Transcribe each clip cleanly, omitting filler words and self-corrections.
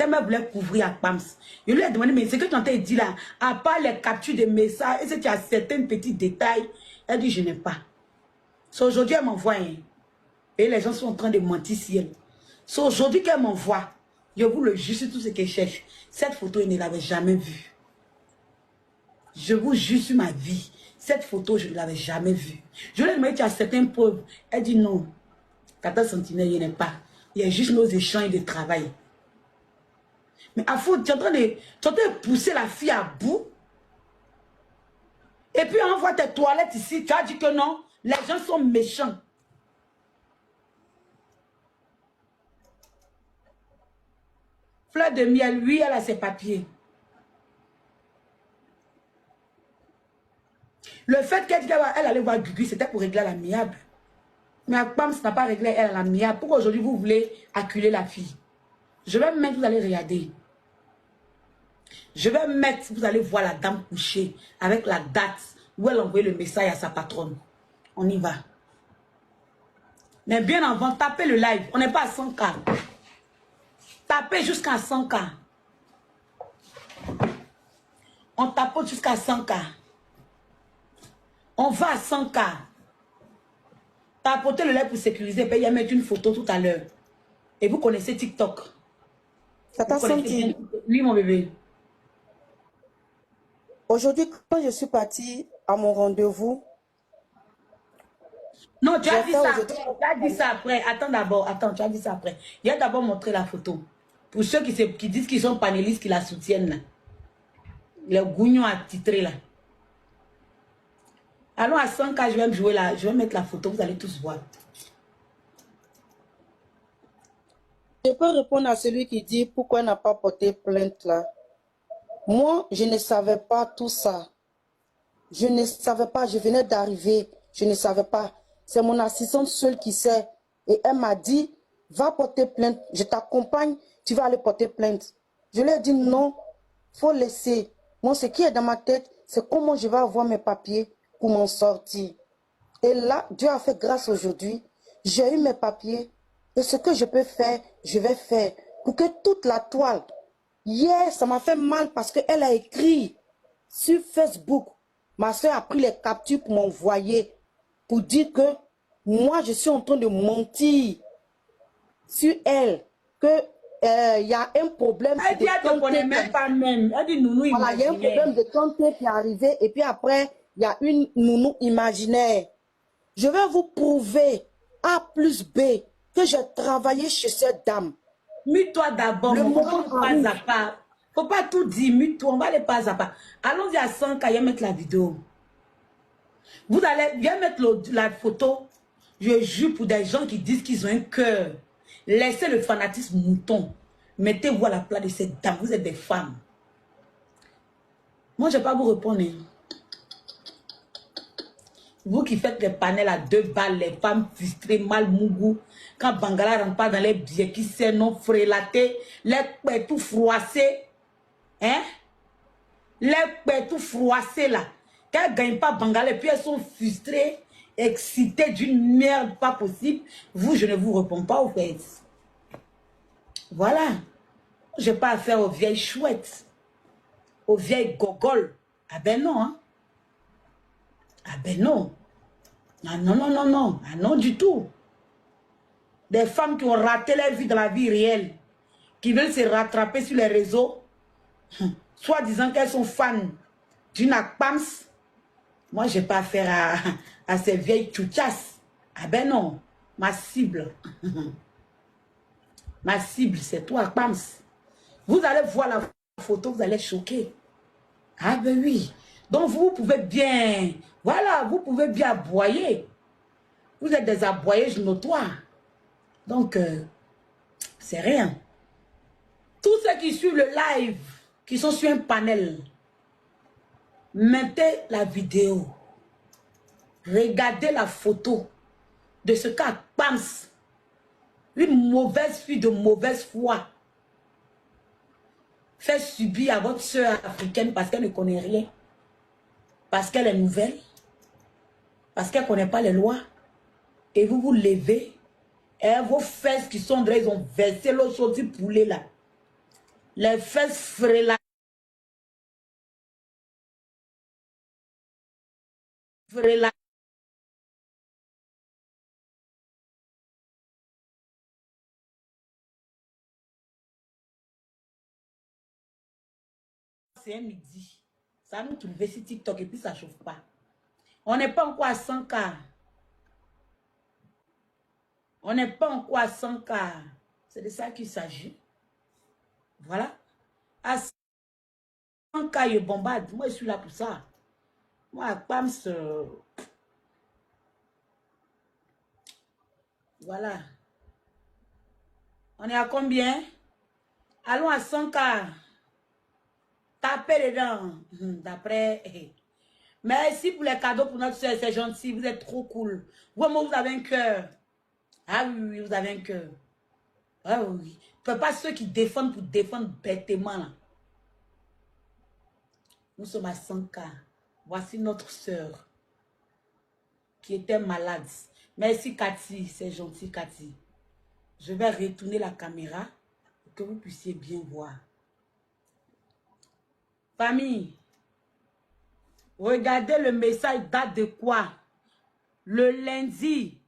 tellement voulait couvrir à Pams. Je lui ai demandé, mais ce que tu entends dire là, à part les captures de messages, est-ce que tu as certains petits détails? Elle dit, je n'ai pas. C'est aujourd'hui qu'elle m'envoie. Hein. Et les gens sont en train de mentir si elle. C'est aujourd'hui qu'elle m'envoie. Je vous le jure sur tout ce qu'elle cherche. Cette photo, elle ne l'avait jamais vue. Je vous jure sur ma vie. Cette photo, je ne l'avais jamais vue. Je lui ai demandé, tu as certaines preuves. Elle dit non. 14 centimètres, il n'y en a pas. Il y a juste nos échanges de travail. Mais à fond, tu es en train de pousser la fille à bout. Et puis on voit tes toilettes ici. Tu as dit que non. Les gens sont méchants. Fleur de miel, oui, elle a ses papiers. Le fait qu'elle dit qu'elle allait voir Gugu, c'était pour régler à l'amiable. Mais Akpams n'a pas réglé elle à l'amiable. Pourquoi aujourd'hui vous voulez acculer la fille? Je vais mettre, vous allez regarder. Je vais mettre, vous allez voir la dame couchée avec la date où elle a envoyé le message à sa patronne. On y va. Mais bien avant, tapez le live. On n'est pas à 100K. Tapez jusqu'à 100K. On tapote jusqu'à 100K. On va à 100K. Tapotez le live pour sécuriser. Puis il y a mettre une photo tout à l'heure. Et vous connaissez TikTok. Ça t'a senti? Oui, mon bébé. Aujourd'hui, quand je suis partie à mon rendez-vous... Non, tu as dit ça après. Tu as dit ça après. Attends d'abord. Attends, tu as dit ça après. Il a d'abord montré la photo. Pour ceux qui disent qu'ils sont panélistes, qui la soutiennent là. Les gougnons attitrés là. Allons à 100K, je vais me jouer là. Je vais mettre la photo, vous allez tous voir. Je peux répondre à celui qui dit pourquoi elle n'a pas porté plainte là. Moi, je ne savais pas tout ça. Je ne savais pas, je venais d'arriver. Je ne savais pas. C'est mon assistante seule qui sait. Et elle m'a dit, va porter plainte. Je t'accompagne, tu vas aller porter plainte. Je lui ai dit non, il faut laisser. Moi, ce qui est dans ma tête, c'est comment je vais avoir mes papiers pour m'en sortir. Et là, Dieu a fait grâce aujourd'hui. J'ai eu mes papiers. Et ce que je peux faire, je vais faire. Pour que toute la toile... Hier, ça m'a fait mal parce qu'elle a écrit sur Facebook. Ma soeur a pris les captures pour m'envoyer. Pour dire que moi, je suis en train de mentir sur elle. Que il y a un problème. Elle dit, elle ne connaît même pas même. Elle dit nounou imaginaire. Voilà, il y a un problème de santé qui est arrivé. Et puis après, il y a une nounou imaginaire. Je vais vous prouver A plus B que j'ai travaillé chez cette dame. Mute-toi d'abord, mon pas à pas. Faut pas tout dire, mute-toi, on va aller pas à pas. Allons-y à 100K, viens mettre la vidéo. Vous allez, viens mettre la photo. Je jure pour des gens qui disent qu'ils ont un cœur. Laissez le fanatisme mouton. Mettez-vous à la place de cette dame, vous êtes des femmes. Moi, je ne vais pas vous répondre. Vous qui faites les panels à 2 balles, les femmes frustrées, mal mougou, quand Bangala ne rentre pas dans les billets qui sont non frélatés, les pets tout froissés, hein? Les pets tout froissés là, qu'elles ne gagnent pas Bangala et puis elles sont frustrées, excitées d'une merde pas possible, vous, je ne vous réponds pas au fait. Voilà. Je n'ai pas affaire aux vieilles chouettes, aux vieilles gogoles. Ah ben non, hein? Ah ben non. Ah non, non, non, non. Ah non du tout. Des femmes qui ont raté leur vie dans la vie réelle, qui veulent se rattraper sur les réseaux, soit disant qu'elles sont fans d'une Akpams. Moi, je n'ai pas affaire à ces vieilles tchouchas. Ah ben non. Ma cible. Ma cible, c'est toi, Akpams. Vous allez voir la photo, vous allez être choquer. Ah ben oui. Donc vous pouvez bien, voilà, vous pouvez bien aboyer. Vous êtes des aboyeuses notoires. Donc, c'est rien. Tous ceux qui suivent le live, qui sont sur un panel, mettez la vidéo. Regardez la photo de ce qu'a Pams, une mauvaise fille de mauvaise foi, fait subir à votre soeur africaine parce qu'elle ne connaît rien. Parce qu'elle est nouvelle, parce qu'elle ne connaît pas les lois, et vous vous levez, et vos fesses qui sont dressées, ils ont versé l'eau sur du poulet là. Les fesses frêles. Frêles. C'est un midi. Ça nous trouver sur TikTok et puis ça chauffe pas. On n'est pas encore à 100K. On n'est pas encore à 100K. C'est de ça qu'il s'agit. Voilà. À 100K, je bombarde. Moi, je suis là pour ça. Moi, Pams, voilà. On est à combien? Allons à 100K. Tapez dedans. D'après. Merci pour les cadeaux pour notre soeur. C'est gentil. Vous êtes trop cool. Vraiment, vous avez un cœur. Ah oui, oui, vous avez un cœur. Ah oui. Pas ceux qui défendent pour défendre bêtement. Là. Nous sommes à 100K. Voici notre soeur qui était malade. Merci Cathy. C'est gentil Cathy. Je vais retourner la caméra pour que vous puissiez bien voir. Famille, regardez le message date de quoi? Le lundi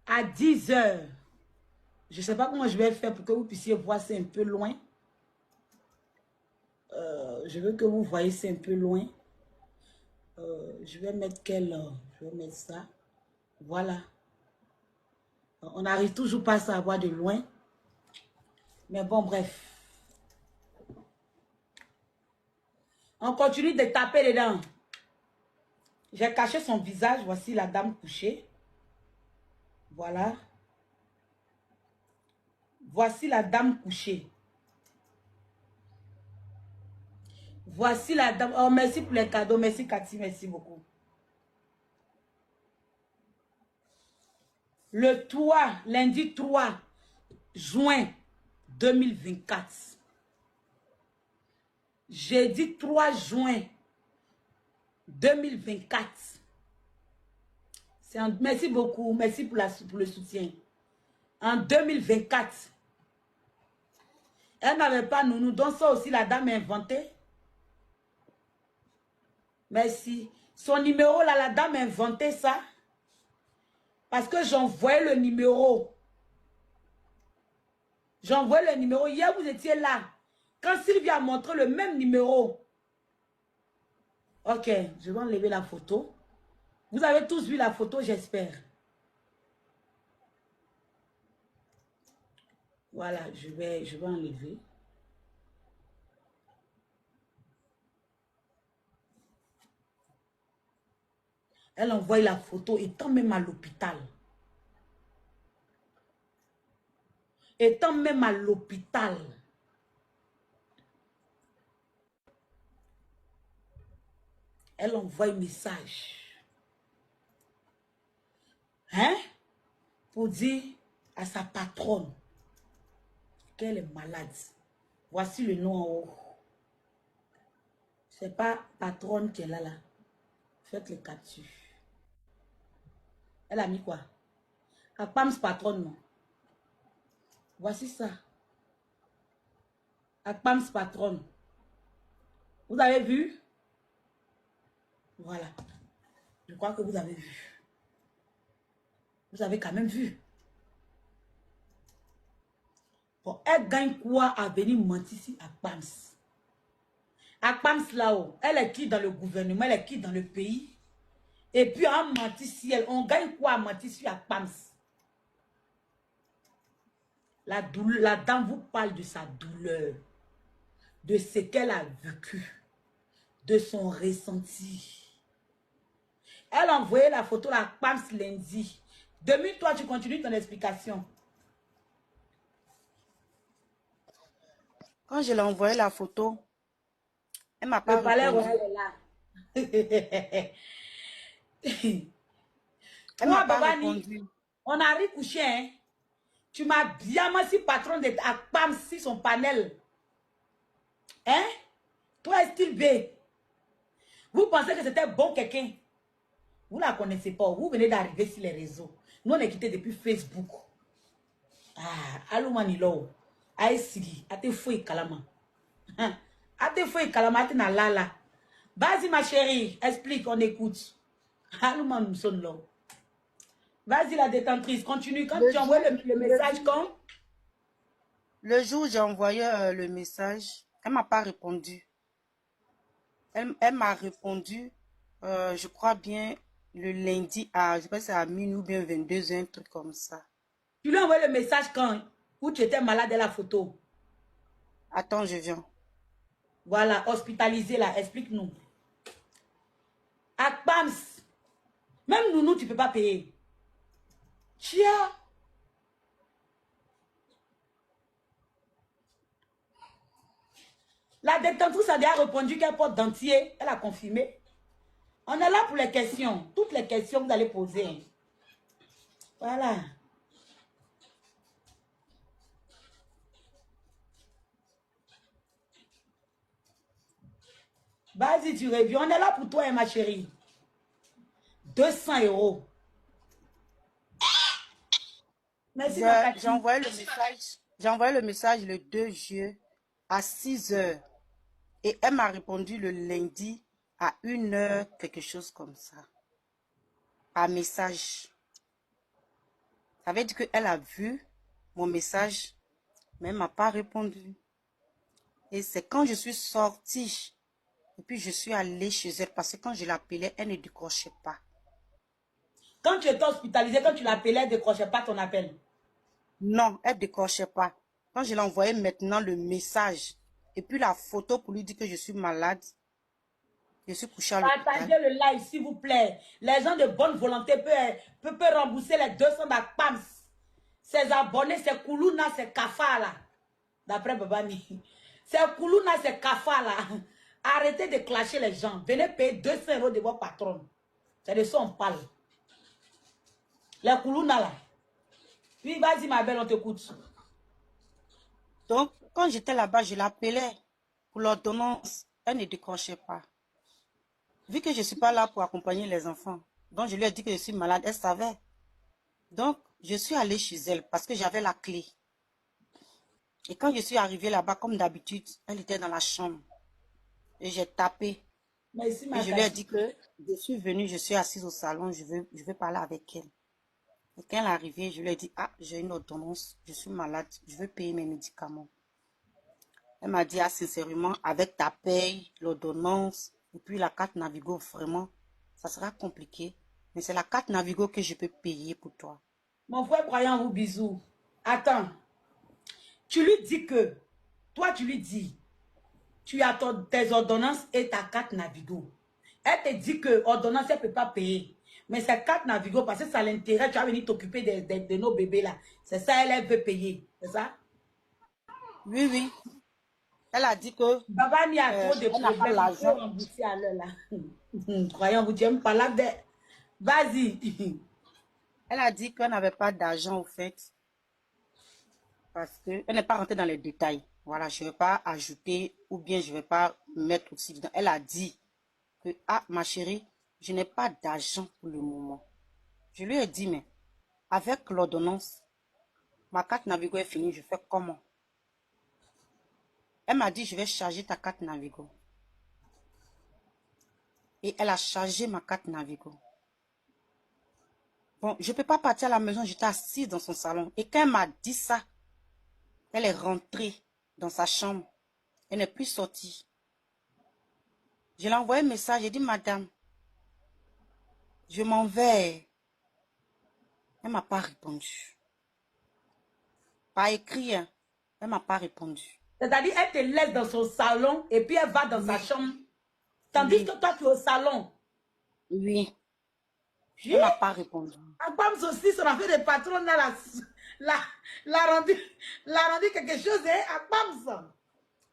à 10h. Je ne sais pas comment je vais faire pour que vous puissiez voir, c'est un peu loin. Je veux que vous voyez, c'est un peu loin. Je vais mettre quelle heure? Je vais mettre ça. Voilà. On n'arrive toujours pas à savoir de loin. Mais bon, bref. On continue de taper dedans. J'ai caché son visage. Voici la dame couchée. Voilà. Voici la dame couchée. Voici la dame. Oh, merci pour les cadeaux. Merci Cathy. Merci beaucoup. Le 3, lundi 3 juin 2024. Jeudi 3 juin 2024. Merci beaucoup. Merci pour le soutien. En 2024. Elle n'avait pas nounou. Donc ça aussi, la dame a inventé. Merci. Son numéro, là, la dame a inventé ça. Parce que j'envoyais le numéro. J'envoyais le numéro. Hier, vous étiez là. Quand Sylvie a montré le même numéro. Ok, je vais enlever la photo. Vous avez tous vu la photo, j'espère. Voilà, je vais enlever. Elle envoie la photo étant même à l'hôpital. Étant même à l'hôpital. Elle envoie un message. Hein? Pour dire à sa patronne qu'elle est malade. Voici le nom en haut. C'est pas patronne qui est là. Faites les captures. Elle a mis quoi? Akpams patronne, non? Voici ça. Akpams patronne. Vous avez vu? Voilà. Je crois que vous avez vu. Vous avez quand même vu. Bon, elle gagne quoi à venir mentir ici à Akpams? Akpams là-haut, elle est qui dans le gouvernement, elle est qui dans le pays? Et puis on mentit si elle, on gagne quoi à mentir sur Akpams? La dame vous parle de sa douleur, de ce qu'elle a vécu, de son ressenti. Elle a envoyé la photo à Akpams lundi. Demi, toi, tu continues ton explication. Quand je lui ai envoyé la photo, elle m'a pas Le palais répondu. royal est là. Elle m'a Moi, pas Babani, répondu. on a ri couché, hein. Tu m'as bien si patron de Akpams si son panel. Hein? Toi, style B. Vous pensez que c'était bon quelqu'un? Vous ne la connaissez pas. Vous venez d'arriver sur les réseaux. Nous, on est quitté depuis Facebook. Ah, alumani lo. Aïe sigi, ate fouille kalama. Ate fouille kalama, ate na lala. Vas-y ma chérie, explique, on écoute. Alumani nous sonne là. Vas-y la détentrice, continue. Quand tu envoies le message, quand? Le jour où j'ai envoyé le message, elle m'a pas répondu. Elle m'a répondu, je crois bien, le lundi à, je sais pas si c'est à minuit ou bien 22 heures, un truc comme ça. Tu lui as envoyé le message quand? Où tu étais malade de la photo. Attends, je viens. Voilà, hospitalisé là, explique-nous. Akpams, même Nounou, tu ne peux pas payer. Chia. La détentrice a déjà répondu qu'elle porte dentier. Elle a confirmé. On est là pour les questions. Toutes les questions que vous allez poser. Voilà. Vas-y, tu reviens. On est là pour toi, ma chérie. 200 €. Merci, ma J'ai Cathy. envoyé le message. J'ai envoyé le message le 2 juillet à 6 heures. Et elle m'a répondu le lundi à 1 heure, quelque chose comme ça. Par message. Ça veut dire qu'elle a vu mon message, mais elle m'a pas répondu. Et c'est quand je suis sortie, et puis je suis allée chez elle, parce que quand je l'appelais, elle ne décrochait pas. Quand tu étais hospitalisé, quand tu l'appelais, elle ne décrochait pas ton appel. Non, elle ne décrochait pas. Quand je l'ai envoyé maintenant le message, et puis la photo pour lui dire que je suis malade, je suis couchée à l'hôpital. Partagez le live, s'il vous plaît. Les gens de bonne volonté peuvent rembourser les 200 d'Akpams. Ces abonnés, ces Koulouna, ces Kafa là. D'après Babani. Ces Koulouna, ces Kafa là. Arrêtez de clasher les gens. Venez payer 200 € de votre patron. C'est de ça on parle. Les Koulouna là. Oui, vas-y ma belle, on t'écoute. Donc, quand j'étais là-bas, je l'appelais pour l'ordonnance. Elle ne décrochait pas. Vu que je ne suis pas là pour accompagner les enfants, donc je lui ai dit que je suis malade, elle savait. Donc, je suis allée chez elle parce que j'avais la clé. Et quand je suis arrivée là-bas, comme d'habitude, elle était dans la chambre. Et j'ai tapé. Merci Et ma je lui ai Cathy. dit que je suis venue, je suis assise au salon, je veux parler avec elle. Et quand elle est arrivée, je lui ai dit, ah, j'ai une ordonnance, je suis malade, je veux payer mes médicaments. Elle m'a dit, ah, sincèrement, avec ta paye, l'ordonnance, et puis la carte Navigo, vraiment, ça sera compliqué. Mais c'est la carte Navigo que je peux payer pour toi. Mon frère croyant en vous, bisous. Attends. Tu lui dis que, toi tu lui dis, tu as tes ordonnances et ta carte Navigo. Elle te dit que ordonnance, elle ne peut pas payer. Mais cette carte Navigo, parce que ça l'intérêt, tu vas venir t'occuper de nos bébés là. C'est ça, elle veut payer. C'est ça? Oui, oui. Elle a dit que Baba n'y a trop de elle n'a pas problèmes. Il faut l'argent. rembourser à l'heure là. Croyant vous, tu n'aimes pas là. Vas-y. Elle a dit qu'elle n'avait pas d'argent au fait. Parce qu'elle n'est pas rentrée dans les détails. Voilà, je ne vais pas ajouter ou bien je ne vais pas mettre aussi dedans. Elle a dit que, ah, ma chérie, je n'ai pas d'argent pour le moment. Je lui ai dit, mais avec l'ordonnance, ma carte Navigo est finie, je fais comment? Elle m'a dit, je vais charger ta carte Navigo. Et elle a chargé ma carte Navigo. Bon, je ne peux pas partir à la maison, j'étais assise dans son salon. Et quand elle m'a dit ça, elle est rentrée dans sa chambre. Elle n'est plus sortie. Je lui ai envoyé un message, j'ai dit, madame, je m'en vais. Elle ne m'a pas répondu. Par écrit, hein, elle ne m'a pas répondu. C'est-à-dire, elle te laisse dans son salon et puis elle va dans sa Oui, chambre. Tandis oui, que toi, tu es au salon. oui. Puis, Elle ne m'a pas répondu. Agbams aussi, son affaire de patron, la, la rendu, l'a rendu quelque chose, hein, Agbams.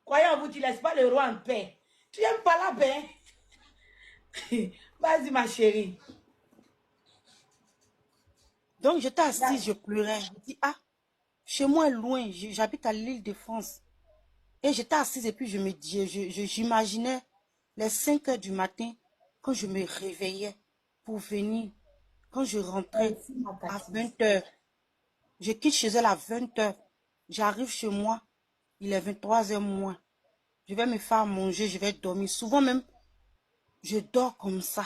Croyez en vous, tu ne laisses pas le roi en paix. Tu n'aimes pas la paix. Vas-y, ma chérie. Donc, j'étais assise, je pleurais. Je dis, ah, chez moi, loin, j'habite à l'île de France. Et j'étais assise et puis je me dis, j'imaginais les 5 heures du matin, quand je me réveillais pour venir, quand je rentrais Merci, ma à Cathy. 20 heures. Je quitte chez elle à 20h. J'arrive chez moi, il est 23h moins. Je vais me faire manger, je vais dormir. Souvent même, je dors comme ça.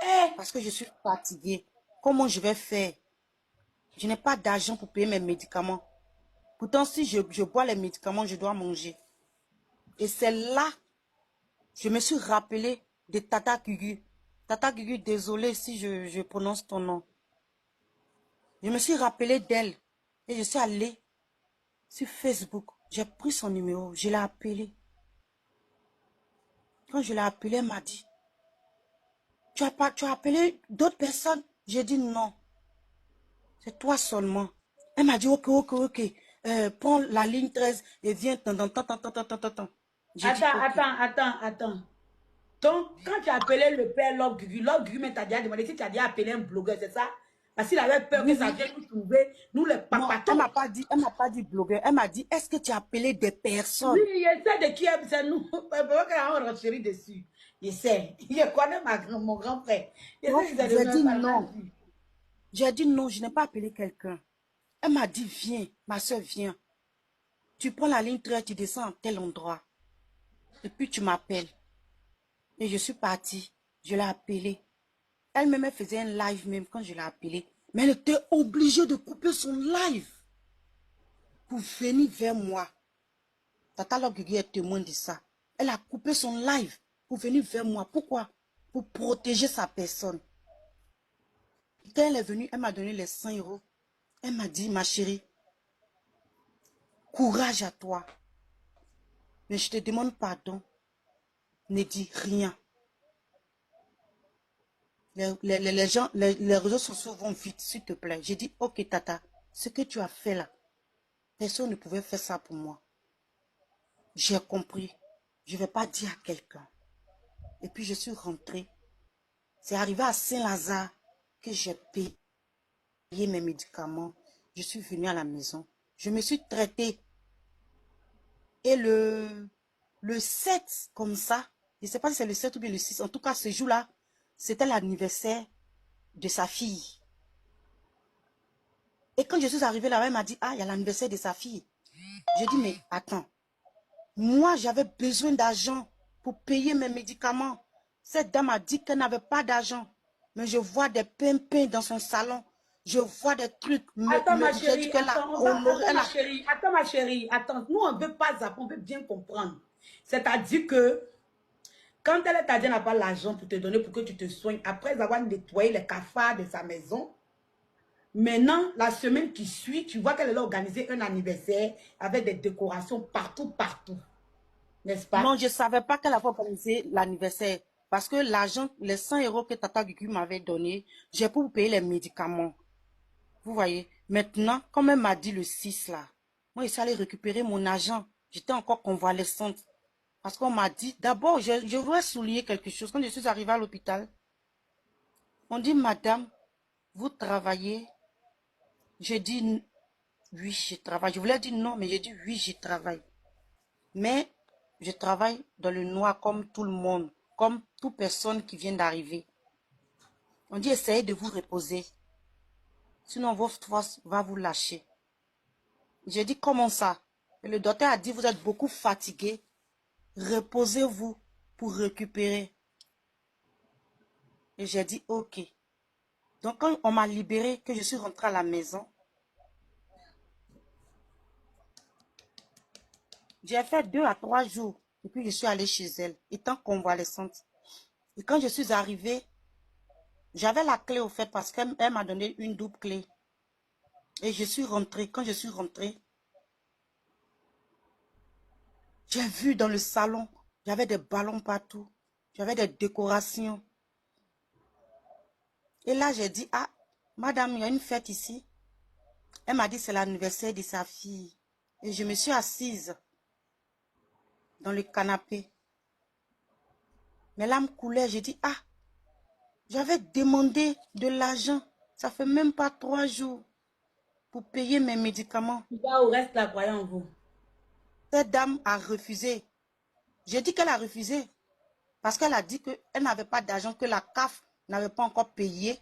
Eh, Parce que je suis fatiguée. Comment je vais faire? Je n'ai pas d'argent pour payer mes médicaments. Pourtant, si je bois les médicaments, je dois manger. Et c'est là, je me suis rappelé de Tata Gugu. Tata Gugu, désolé si je prononce ton nom. Je me suis rappelé d'elle. Et je suis allée sur Facebook. J'ai pris son numéro. Je l'ai appelé. Quand je l'ai appelé, elle m'a dit, tu as appelé d'autres personnes? J'ai dit non. C'est toi seulement. Elle m'a dit, ok. Prends la ligne 13 et viens. J'ai dit, ok. attends. Donc, quand tu as appelé le père Lord Gugu t'a déjà demandé si tu as déjà appelé un blogueur, c'est ça? Parce qu'il avait peur que Oui, ça oui. vienne nous trouver, nous les Non, papatons. elle m'a pas dit blogueur. Elle m'a dit, est-ce que tu as appelé des Oui, personnes? je sais de qui c'est nous. Pourquoi on renchérit dessus? Je sais. Je connais mon grand frère. Je sais Donc, que c'est de j'ai dit ça. non. J'ai dit non, je n'ai pas appelé quelqu'un. Elle m'a dit, viens, ma soeur, viens. Tu prends la ligne 13, tu descends à tel endroit. Et puis tu m'appelles. Et je suis partie. Je l'ai appelée. Elle-même elle faisait un live même quand je l'ai appelée. Mais elle était obligée de couper son live pour venir vers moi. Tata Logugui est témoin de ça. Elle a coupé son live pour venir vers moi. Pourquoi? Pour protéger sa personne. Quand elle est venue, elle m'a donné les 100 €. Elle m'a dit, ma chérie, courage à toi. Mais je te demande pardon. Ne dis rien. Les gens, les réseaux sociaux vont vite, s'il te plaît. J'ai dit, ok, Tata, ce que tu as fait là, personne ne pouvait faire ça pour moi. J'ai compris. Je ne vais pas dire à quelqu'un. Et puis je suis rentrée. C'est arrivé à Saint-Lazare que j'ai payé mes médicaments. Je suis venue à la maison. Je me suis traitée. Et le 7, comme ça, je ne sais pas si c'est le 7 ou bien le 6. En tout cas, ce jour-là, c'était l'anniversaire de sa fille. Et quand je suis arrivée là-bas, elle m'a dit, ah, il y a l'anniversaire de sa fille. J'ai dit, mais attends, moi, j'avais besoin d'argent pour payer mes médicaments. Cette dame a dit qu'elle n'avait pas d'argent. Mais je vois des pimpins dans son salon. Je vois des trucs. Attends, ma J'ai dit chérie, qu'elle a attends, honoré. attends, ma chérie, attends. Nous, on ne veut pas zapper, on veut bien comprendre. C'est-à-dire que quand elle t'a dit qu'elle n'a pas l'argent pour te donner pour que tu te soignes, après avoir nettoyé les cafards de sa maison, maintenant, la semaine qui suit, tu vois qu'elle a organisé un anniversaire avec des décorations partout, n'est-ce pas? Non, je ne savais pas qu'elle avait organisé l'anniversaire. Parce que l'argent, les 100 € que Tata Gugu m'avait donné, j'ai pour payer les médicaments. Vous voyez, maintenant, comme elle m'a dit le 6 là, moi, je suis allée récupérer mon argent. J'étais encore convalescente. Parce qu'on m'a dit, d'abord, je voudrais souligner quelque chose. Quand je suis arrivée à l'hôpital, on dit, madame, vous travaillez? J'ai dit, oui, je travaille. Je voulais dire non, mais j'ai dit, oui, je travaille. Mais je travaille dans le noir comme tout le monde, comme toute personne qui vient d'arriver. On dit, essayez de vous reposer. Sinon, votre force va vous lâcher. J'ai dit, comment ça? Et le docteur a dit, vous êtes beaucoup fatigué. Reposez-vous pour récupérer. Et j'ai dit, ok. Donc, quand on m'a libéré, que je suis rentrée à la maison, j'ai fait 2 à 3 jours. Et puis, je suis allée chez elle, étant convalescente. Et quand je suis arrivée, j'avais la clé au fait parce qu'elle m'a donné une double clé. Et je suis rentrée. Quand je suis rentrée, j'ai vu dans le salon, j'avais des ballons partout. J'avais des décorations. Et là, j'ai dit, ah, madame, il y a une fête ici. Elle m'a dit, c'est l'anniversaire de sa fille. Et je me suis assise dans le canapé. Mes larmes coulaient. J'ai dit, ah, j'avais demandé de l'argent. Ça fait même pas 3 jours pour payer mes médicaments. Tu vas au reste là, croyant en vous. Cette dame a refusé. J'ai dit qu'elle a refusé. Parce qu'elle a dit qu'elle n'avait pas d'argent, que la CAF n'avait pas encore payé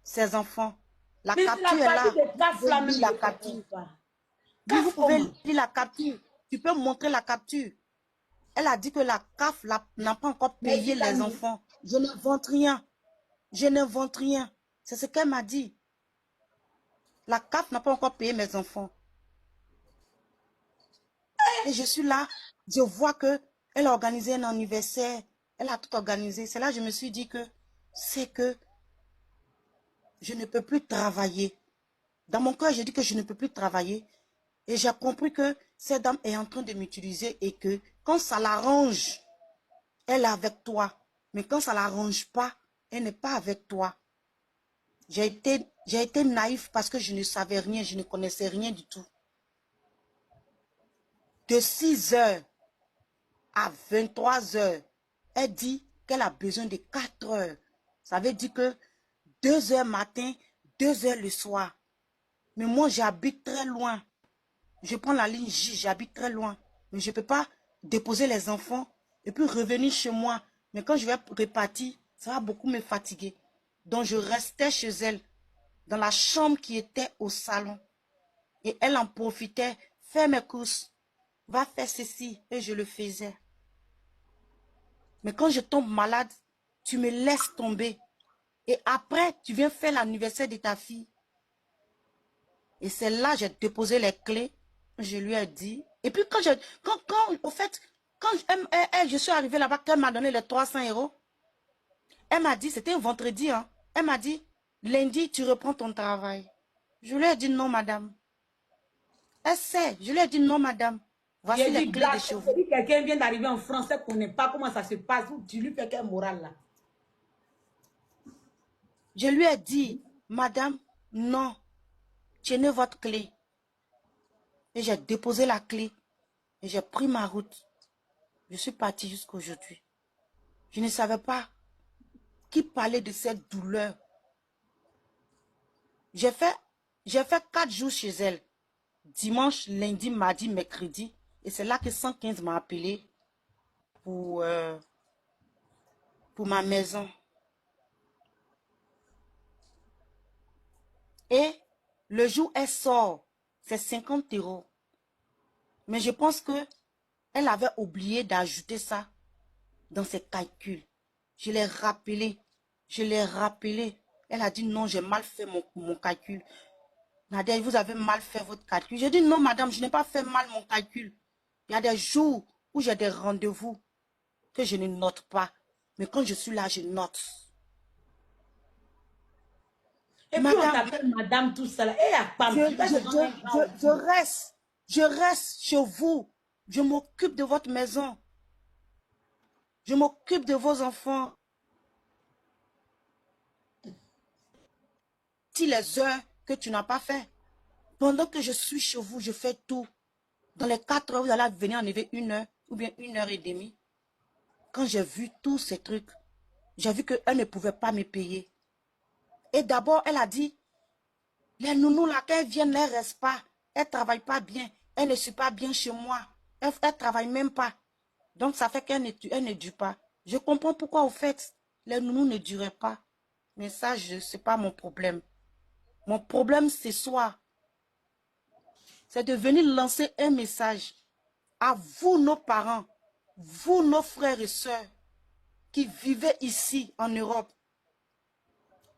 ses enfants. La Mais c'est la capture est partie là. des Vous CAF pouvez là lire même, je la ne comprends capture. pas. Oui, vous CAF pouvez comment? lire la capture. Tu peux montrer la capture. Elle a dit que la CAF n'a pas encore payé Merci les Camille. enfants. Je n'invente rien. Je n'invente rien. C'est ce qu'elle m'a dit. La CAF n'a pas encore payé mes enfants. Et je suis là. Je vois que elle a organisé un anniversaire. Elle a tout organisé. C'est là que je me suis dit que c'est que je ne peux plus travailler. Dans mon cœur, j'ai dit que je ne peux plus travailler. Et j'ai compris que cette dame est en train de m'utiliser et que quand ça l'arrange, elle est avec toi. Mais quand ça ne l'arrange pas, elle n'est pas avec toi. J'ai été naïf parce que je ne savais rien, je ne connaissais rien du tout. De 6 heures à 23 heures, elle dit qu'elle a besoin de 4 heures. Ça veut dire que 2 heures matin, 2 heures le soir. Mais moi, j'habite très loin. Je prends la ligne J, j'habite très loin. Mais je ne peux pas déposer les enfants et puis revenir chez moi. Mais quand je vais repartir, ça va beaucoup me fatiguer. Donc, je restais chez elle, dans la chambre qui était au salon. Et elle en profitait, faire mes courses, va faire ceci, et je le faisais. Mais quand je tombe malade, tu me laisses tomber. Et après, tu viens faire l'anniversaire de ta fille. Et c'est là que j'ai déposé les clés. Je lui ai dit. Et puis au fait, quand je suis arrivée là-bas, qu'elle m'a donné les 300 euros, elle m'a dit, c'était un vendredi, hein, elle m'a dit, lundi, tu reprends ton travail. Je lui ai dit non, madame. Elle sait. Je lui ai dit non, madame. J'ai Voici les dit, clés de blague, chez vous. si quelqu'un vient d'arriver en français, ne connaît pas comment ça se passe, tu lui fais quel moral là? Je lui ai dit, madame, non, tenez votre clé. Et j'ai déposé la clé. Et j'ai pris ma route. Je suis partie jusqu'à aujourd'hui. Je ne savais pas qui parlait de cette douleur. J'ai fait 4 jours chez elle. Dimanche, lundi, mardi, mercredi. Et c'est là que 115 m'a appelé pour ma maison. Et le jour où elle sort, c'est 50 euros. Mais je pense que elle avait oublié d'ajouter ça dans ses calculs. Je l'ai rappelé. Je l'ai rappelé. Elle a dit non, j'ai mal fait mon calcul. Nadia, vous avez mal fait votre calcul. J'ai dit non, madame, je n'ai pas fait mal mon calcul. Il y a des jours où j'ai des rendez-vous que je ne note pas. Mais quand je suis là, je note. Et puis on Madame, t'appelle madame, tout ça là. Et à Pam, tu vas te rendre un grand aussi. je reste chez vous. Je m'occupe de votre maison. Je m'occupe de vos enfants. Si les heures que tu n'as pas fait, pendant que je suis chez vous, je fais tout. Dans les 4 heures, vous allez venir enlever 1 heure ou bien 1 heure et demie. Quand j'ai vu tous ces trucs, j'ai vu qu'elle ne pouvait pas me payer. Et d'abord, elle a dit, les nounous là, quand elles viennent, elles ne restent pas. Elles ne travaillent pas bien. Elles ne sont pas bien chez moi. Elles ne travaillent même pas. Donc, ça fait qu'elles ne durent pas. Je comprends pourquoi, au fait, les nounous ne duraient pas. Mais ça, ce n'est pas mon problème. Mon problème, ce soir, c'est de venir lancer un message à vous, nos parents, vous, nos frères et sœurs, qui vivez ici, en Europe.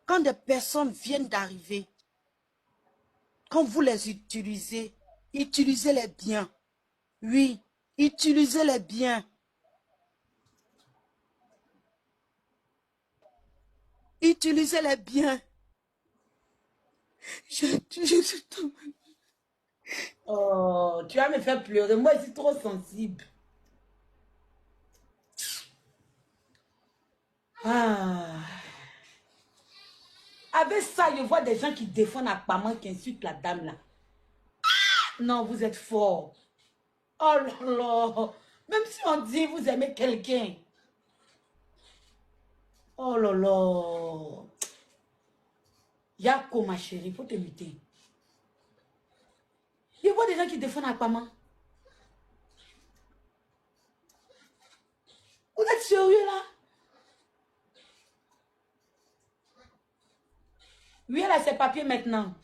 Quand des personnes viennent d'arriver, quand vous les utilisez, utilisez-les bien. Oui, utilisez-les bien. Utilisez-les bien. Oh, tu vas me faire pleurer. Moi, je suis trop sensible. Ah. Avec ça, je vois des gens qui défendent Akpaman, qui insultent la dame là. Non, vous êtes fort. Oh là là. Même si on dit vous aimez quelqu'un. Oh là là. Yako, ma chérie, il faut te lutter. Je vois des gens qui défendent Akpaman. Vous êtes sérieux là? Oui, elle a ses papiers maintenant.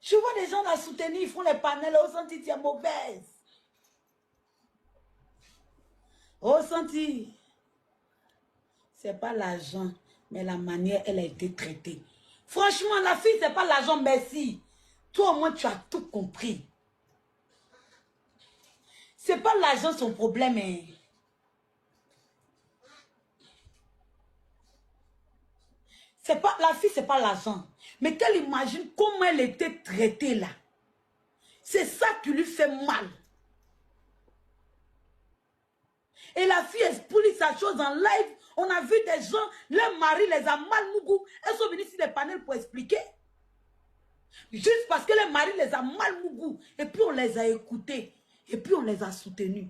Je vois des gens la soutenir, ils font les panels, au senti, tu es mauvaise. Au senti, c'est pas l'argent, mais la manière elle a été traitée. Franchement, la fille, c'est pas l'argent, merci. Toi, au moins, tu as tout compris. C'est pas l'argent son problème, hein. C'est pas, la fille, c'est pas l'argent. Mais qu'elle imagine comment elle était traitée là. C'est ça qui lui fait mal. Et la fille explique sa chose en live. On a vu des gens, leur mari les a mal mougou. Elles sont venues sur les panels pour expliquer. Juste parce que le mari les a mal mougou. Et puis on les a écoutés. Et puis on les a soutenus.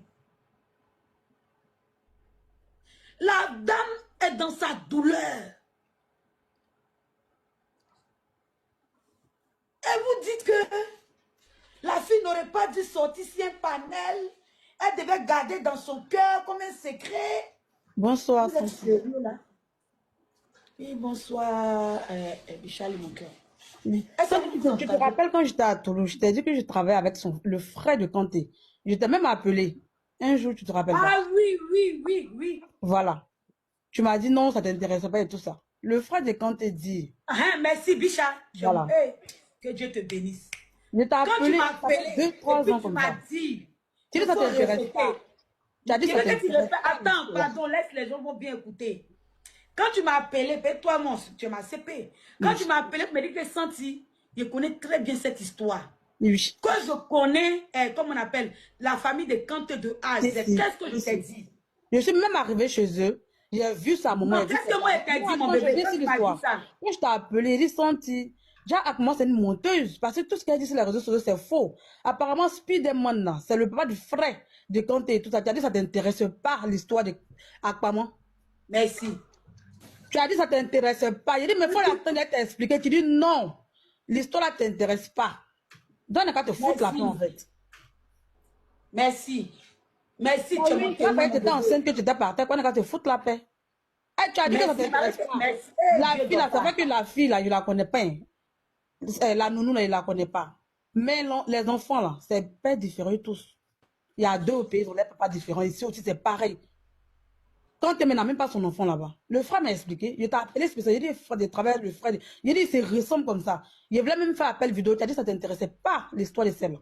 La dame est dans sa douleur. Et vous dites que la fille n'aurait pas dû sortir si un panel. Elle devait garder dans son cœur comme un secret. Bonsoir. Vous êtes sérieux là? Oui, bonsoir, Bichali, mon cœur. Oui. Tu te rappelles quand j'étais à Toulouse, je t'ai dit que je travaillais avec le frère de Kanté. Je t'ai même appelé. Un jour, tu te rappelles pas? Ah oui, oui, oui, oui. Voilà. Tu m'as dit non, ça t'intéresse pas et tout ça. Le frère de Kanté dit. Ah, merci, Bicha. Voilà. Que Dieu te bénisse. Je t'ai appelé. Quand tu m'as appelé, 2-3 ans tu comme m'as ça. dit. Tu dis ça t'intéresse pas. Tu as dit ça t'intéresse pas. Attends, pardon, laisse les gens vont bien écouter. Quand tu m'as appelé, toi, tu m'as CP. Quand tu m'as appelé, tu m'as dit que senti, je connais très bien cette histoire. Oui. Quand je connais, comme on appelle, la famille de Kanté de A à Z, qu'est-ce que je t'ai dit? Je suis même arrivée chez eux. J'ai vu ça à un moment. Qu'est-ce que moi, je t'ai dit, mon bébé? Quand tu m'as dit ça? Quand je t'ai appelé, j'ai senti. Déjà, avec moi, c'est une monteuse. Parce que tout ce qu'elle dit sur les réseaux sociaux, c'est faux. Apparemment, Spiderman, là, c'est le papa du frère de Kanté et tout ça. Tu as dit ça t'intéresse pas l'histoire de Akpamon. Merci. Tu as dit ça t'intéresse pas. Il dit, mais il faut l'attendre à t'expliquer. Tu dis non. L'histoire là t'intéresse pas. Donne qu'à te foutre la paix, en fait. Merci. Merci, tu étais enceinte que tu étais par terre, qu'on a qu'à te foutre la paix. Et tu as dit que ça t'intéresse pas. La fille là, c'est vrai que la fille là, je la connais pas. La nounou là, je la connais pas. Mais les enfants là, c'est pas différent tous. Il y a deux pays, ils ont les papas différents. Ici aussi, c'est pareil. Quand tu n'as même pas son enfant là-bas, le frère m'a expliqué, il t'a appelé spécial, il dit, frère de travail, le frère, il dit, c'est ressemble comme ça. Il voulait même faire appel vidéo, tu as dit, ça t'intéressait pas, l'histoire de celle-là.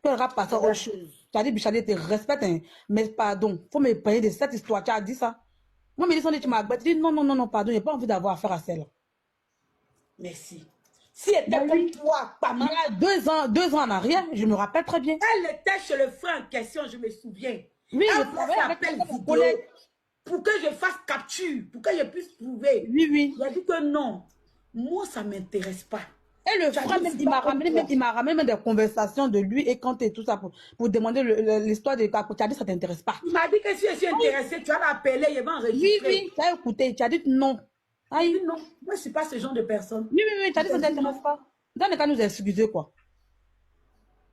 Tu auras passé à autre chose. Tu as dit, Bichali, te respecte, hein, mais pardon, faut me payer de cette histoire, tu as dit ça. Moi, mais tu m'as dit, non, non, non, non, pardon, j'ai pas envie d'avoir affaire à celle-là. Merci. Si elle était comme toi, pas mal. Il y a 2 ans en arrière, je me rappelle très bien. Elle était chez le frère en question, je me souviens. Oui, elle voulait appel vidéo pour que je fasse capture, pour que je puisse prouver. Oui, oui. Il a dit que non, moi ça ne m'intéresse pas. Et le frère, il m'a ramené des conversations de lui et quand et tout ça pour demander l'histoire de Kakou. Tu as dit ça ne t'intéresse pas. Il m'a dit que si je suis intéressée, tu vas l'appeler, il va enregistrer. Oui, oui, tu as écouté, tu as dit non. Aïe. Non, moi je ne suis pas ce genre de personne. Oui, oui, oui, tu as dit ça ne t'intéresse pas. Dans le cas, nous excuser quoi.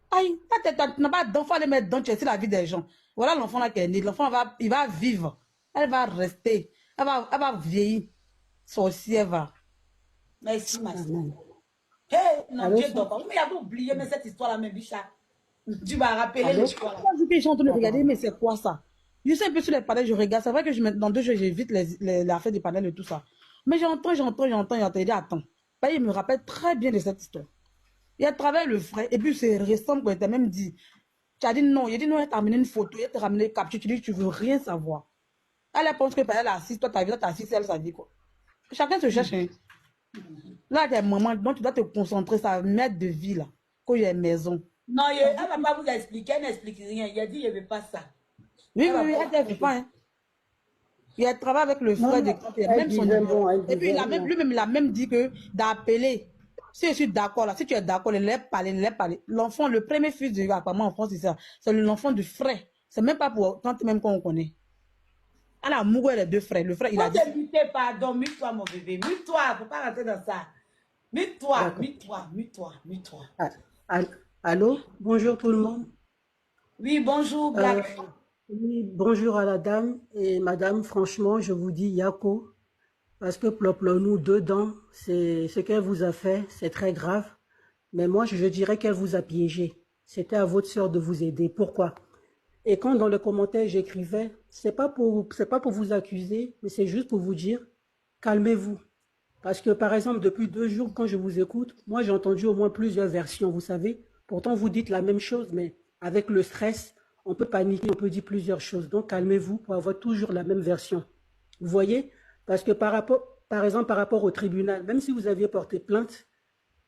Aïe, tu n'as pas d'enfant à les mettre dans, tu sais la vie des gens. Voilà l'enfant là qui est né. L'enfant, il va vivre. Elle va rester. Elle va vieillir. Sorcière va. Merci, ma soeur. Hey, non, Dieu d'enfant. Mais il avait oublié mais cette histoire-là, mes bichats. Tu m'as rappelé l'histoire. Je suis en train de regarder, mais c'est quoi ça? Je suis un peu sur les panels, je regarde. C'est vrai que dans 2 jours, j'évite l'affaire des panels et tout ça. Mais j'entends. Il dit, attends. Il me rappelle très bien de cette histoire. Il a travaillé le frère, et puis c'est récent qu'on t'a même dit. Tu as dit non, il a dit non, il t'a ramené une photo, il t'a ramené une capture, tu dis que tu veux rien savoir. Elle pense que elle est assise, toi ta vie, t'as assise, elle, ça dit quoi. Chacun se cherche. Hein. Là, t'es maman, donc tu dois te concentrer, ça mettre de vie là, quand il y a une maison. Non, elle ne va pas vous expliquer, elle n'explique rien. Il a dit, il ne veut pas ça. Oui, elle ne veut pas. Hein. Il a travaillé avec le frère de Kanté, même son numéro. Et puis lui-même, il a même dit que d'appeler. Si je suis d'accord là, si tu es d'accord, les parler. L'enfant, le premier fils de apparemment en France, c'est ça. C'est l'enfant du frère. C'est même pas pour quand même qu'on connaît. Elle a mouru les 2 frères. Le frère, il a dit. Pardon, mute-toi, mon bébé. Mute-toi, il ne faut pas rentrer dans ça. Mute-toi. Allô, bonjour tout le monde. Oui, bonjour, Black. Oui, bonjour à la dame et madame. Franchement, je vous dis Yako. parce que nous dedans, c'est ce qu'elle vous a fait, c'est très grave. Mais moi, je dirais qu'elle vous a piégé. C'était à votre sœur de vous aider. Pourquoi? Et quand dans le commentaire j'écrivais, c'est pas pour vous accuser, mais c'est juste pour vous dire, calmez-vous. Parce que par exemple, depuis 2 jours, quand je vous écoute, moi j'ai entendu au moins plusieurs versions, vous savez. Pourtant, vous dites la même chose, mais avec le stress, on peut paniquer, on peut dire plusieurs choses. Donc calmez-vous pour avoir toujours la même version. Vous voyez? Parce que par exemple, par rapport au tribunal, même si vous aviez porté plainte,